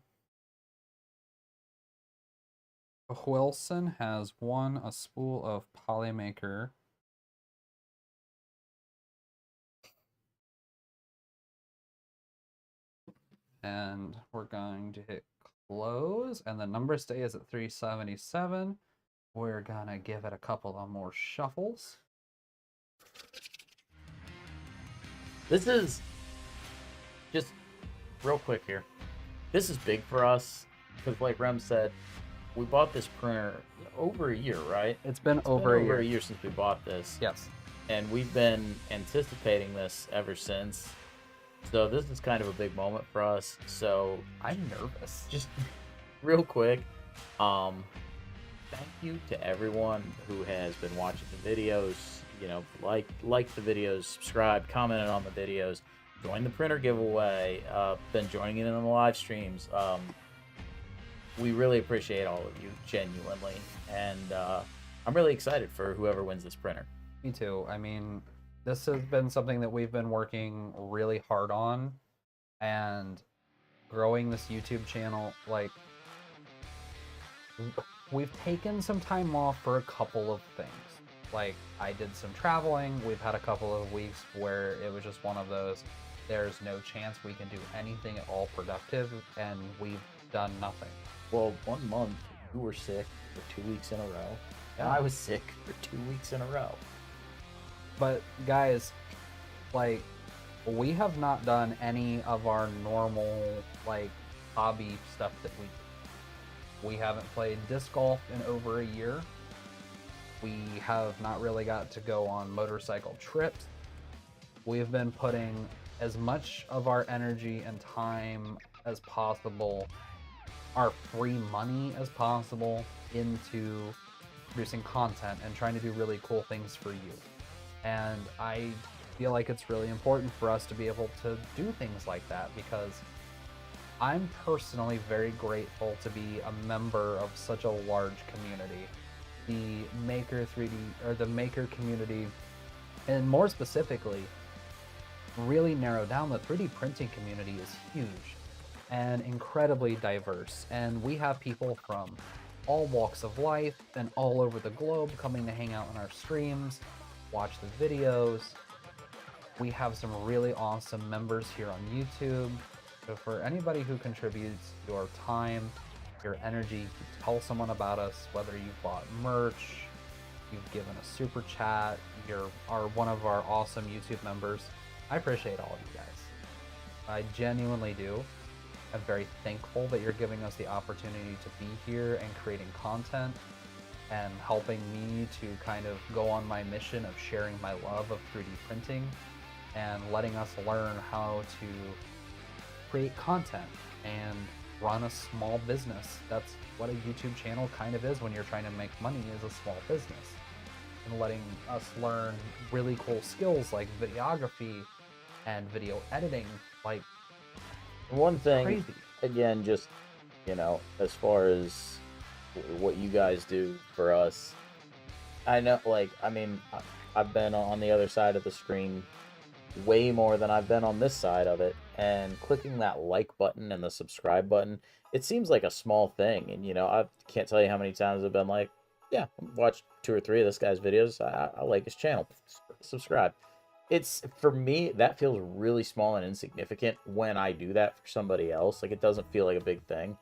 Wilson has won a spool of Polymaker. And we're going to hit close, and the number stays at 377. We're gonna give it a couple of more shuffles. This is just real quick here. This is big for us because, like Rem said, we bought this printer over a year, right? It's been over a year since we bought this. Yes. And we've been anticipating this ever since. So this is kind of a big moment for us. So I'm nervous. Just real quick, thank you to everyone who has been watching the videos. You know, like the videos, subscribe, commented on the videos, join the printer giveaway, been joining in on the live streams. We really appreciate all of you, genuinely, and I'm really excited for whoever wins this printer. Me too. I mean, this has been something that we've been working really hard on, and growing this YouTube channel. Like, we've taken some time off for a couple of things. Like, I did some traveling. We've had a couple of weeks where it was just one of those, there's no chance we can do anything at all productive, and we've done nothing. Well, 1 month, you were sick for 2 weeks in a row, and I was sick for 2 weeks in a row. But guys, like, we have not done any of our normal, like, hobby stuff that we do. We haven't played disc golf in over a year. We have not really got to go on motorcycle trips. We've been putting as much of our energy and time as possible our free money as possible into producing content and trying to do really cool things for you. And I feel like it's really important for us to be able to do things like that, because I'm personally very grateful to be a member of such a large community. The Maker 3D, or the Maker community, and more specifically, really narrow down, the 3D printing community is huge and incredibly diverse. And we have people from all walks of life and all over the globe coming to hang out in our streams, watch the videos. We have some really awesome members here on YouTube. So for anybody who contributes your time, your energy to tell someone about us, whether you've bought merch, you've given a super chat, are one of our awesome YouTube members, I appreciate all of you guys. I genuinely do. I'm very thankful that you're giving us the opportunity to be here and creating content and helping me to kind of go on my mission of sharing my love of 3D printing and letting us learn how to create content and run a small business. That's what a YouTube channel kind of is when you're trying to make money, is a small business. And letting us learn really cool skills like videography and video editing, like, one thing, crazy. again, just, as far as what you guys do for us, I know, I've been on the other side of the screen way more than I've been on this side of it, and clicking that like button and the subscribe button, it seems like a small thing, and I can't tell you how many times I've been like, yeah, watch 2 or 3 of this guy's videos, I like his channel, subscribe. It's, for me, that feels really small and insignificant when I do that for somebody else. Like, it doesn't feel like a big thing.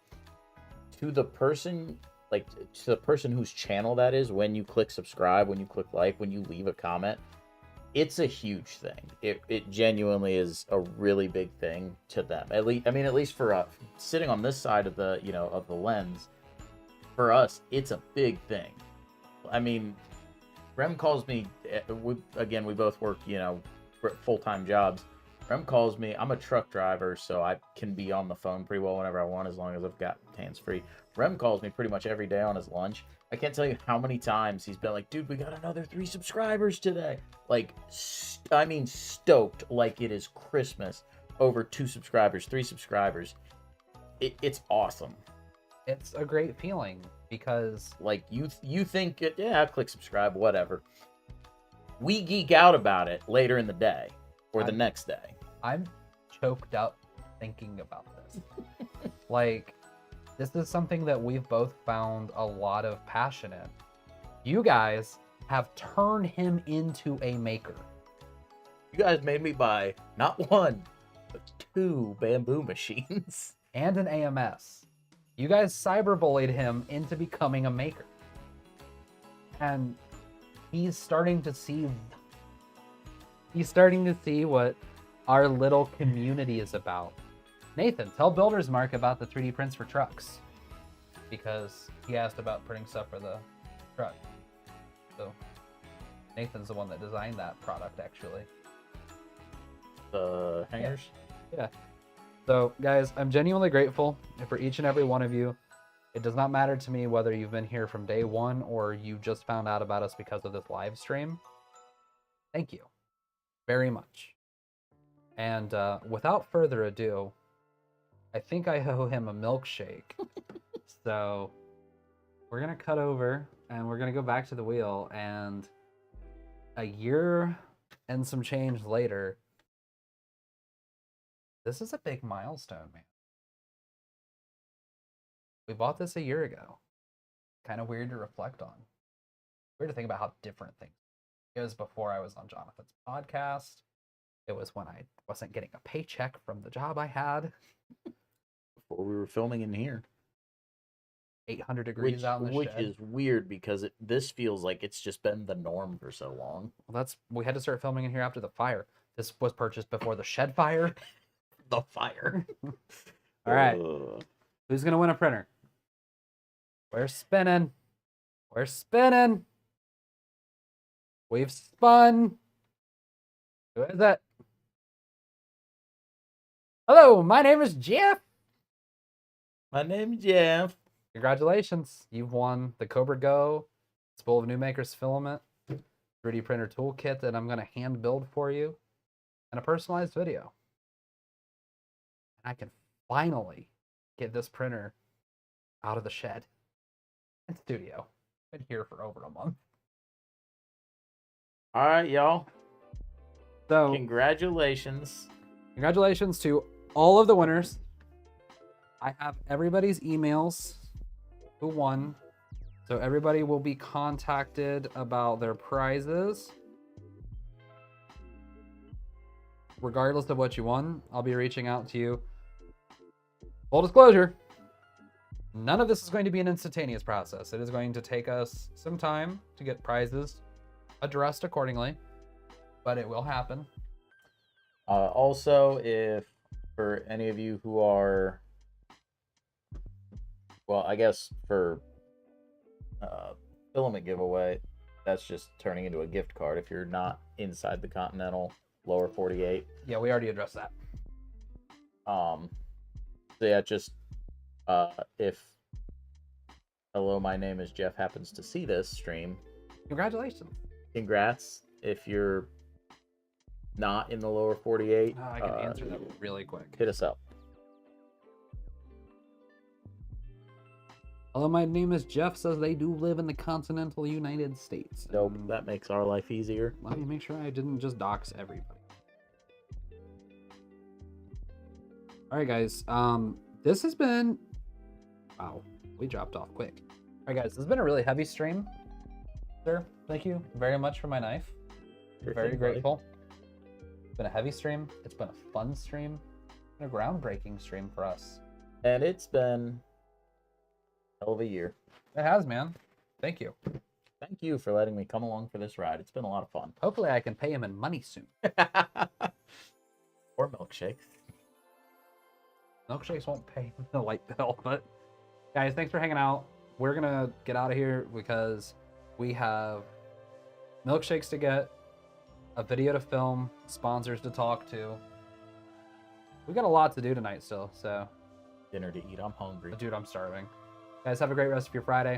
To the person whose channel that is, when you click subscribe, when you click like, when you leave a comment, it's a huge thing. It genuinely is a really big thing to them. At least for sitting on this side of the, of the lens, for us, it's a big thing. I mean, Rem calls me, we both work, full-time jobs. Rem calls me, I'm a truck driver, so I can be on the phone pretty well whenever I want, as long as I've got hands-free. Rem calls me pretty much every day on his lunch. I can't tell you how many times he's been like, dude, we got another 3 subscribers today. Like, stoked like it is Christmas over 2 subscribers, 3 subscribers. It's awesome. It's a great feeling, because like, you think, yeah, click subscribe, whatever. We geek out about it later in the day or the next day. I'm choked up thinking about this. Like, this is something that we've both found a lot of passion in. You guys have turned him into a maker. You guys made me buy not 1, but 2 bamboo machines. And an AMS. You guys cyberbullied him into becoming a maker. And he's starting to see what our little community is about. Nathan, tell Builder's Mark about the 3D prints for trucks, because he asked about printing stuff for the truck. So Nathan's the one that designed that product, actually. The hangers? Yeah. So, guys, I'm genuinely grateful for each and every one of you. It does not matter to me whether you've been here from day one or you just found out about us because of this live stream. Thank you very much. And without further ado, I think I owe him a milkshake. So we're going to cut over and we're going to go back to the wheel. And a year and some change later, this is a big milestone, man. We bought this a year ago. Kind of weird to reflect on. Weird to think about how different things. It was before I was on Jonathan's podcast. It was when I wasn't getting a paycheck from the job I had. Before we were filming in here. 800 degrees out in the which shed. is weird, because this feels like it's just been the norm for so long. Well, we had to start filming in here after the fire. This was purchased before the shed fire. The fire. All right. Who's going to win a printer? We're spinning. We're spinning. We've spun. Who is it? Hello, my name is Jeff. My name's Jeff. Congratulations. You've won the Kobra Go Spool of New Maker's Filament 3D printer toolkit that I'm going to hand build for you, and a personalized video. And I can finally get this printer out of the shed and studio. Been here for over a month. All right, y'all. So, Congratulations. congratulations to all of the winners. I have everybody's emails who won. So everybody will be contacted about their prizes. Regardless of what you won, I'll be reaching out to you. Full disclosure, none of this is going to be an instantaneous process. It is going to take us some time to get prizes addressed accordingly, but it will happen. Also, if for any of you who are, well, I guess for filament giveaway, that's just turning into a gift card if you're not inside the continental lower 48. Yeah, we already addressed that. So yeah, just if hello, my name is Jeff happens to see this stream, Congratulations. congrats. If you're not in the lower 48, I can answer that really quick. hit us up. Hello, my name is Jeff, says they do live in the continental United States. Nope, that makes our life easier. Let me make sure I didn't just dox everybody. Alright guys, this has been... Wow, we dropped off quick. Alright guys, this has been a really heavy stream. Sir, thank you very much for my knife. Sure Very thing, buddy. grateful. It's been a heavy stream. It's been a fun stream. And a groundbreaking stream for us. And it's been a hell of a year. It has, man. Thank you. Thank you for letting me come along for this ride. It's been a lot of fun. Hopefully I can pay him in money soon. Or milkshakes. Milkshakes won't pay the light bill, but guys, thanks for hanging out. We're gonna get out of here because we have milkshakes to get, a video to film, sponsors to talk to. We got a lot to do tonight still, so Dinner to eat. I'm hungry. dude, I'm starving. Guys, have a great rest of your Friday.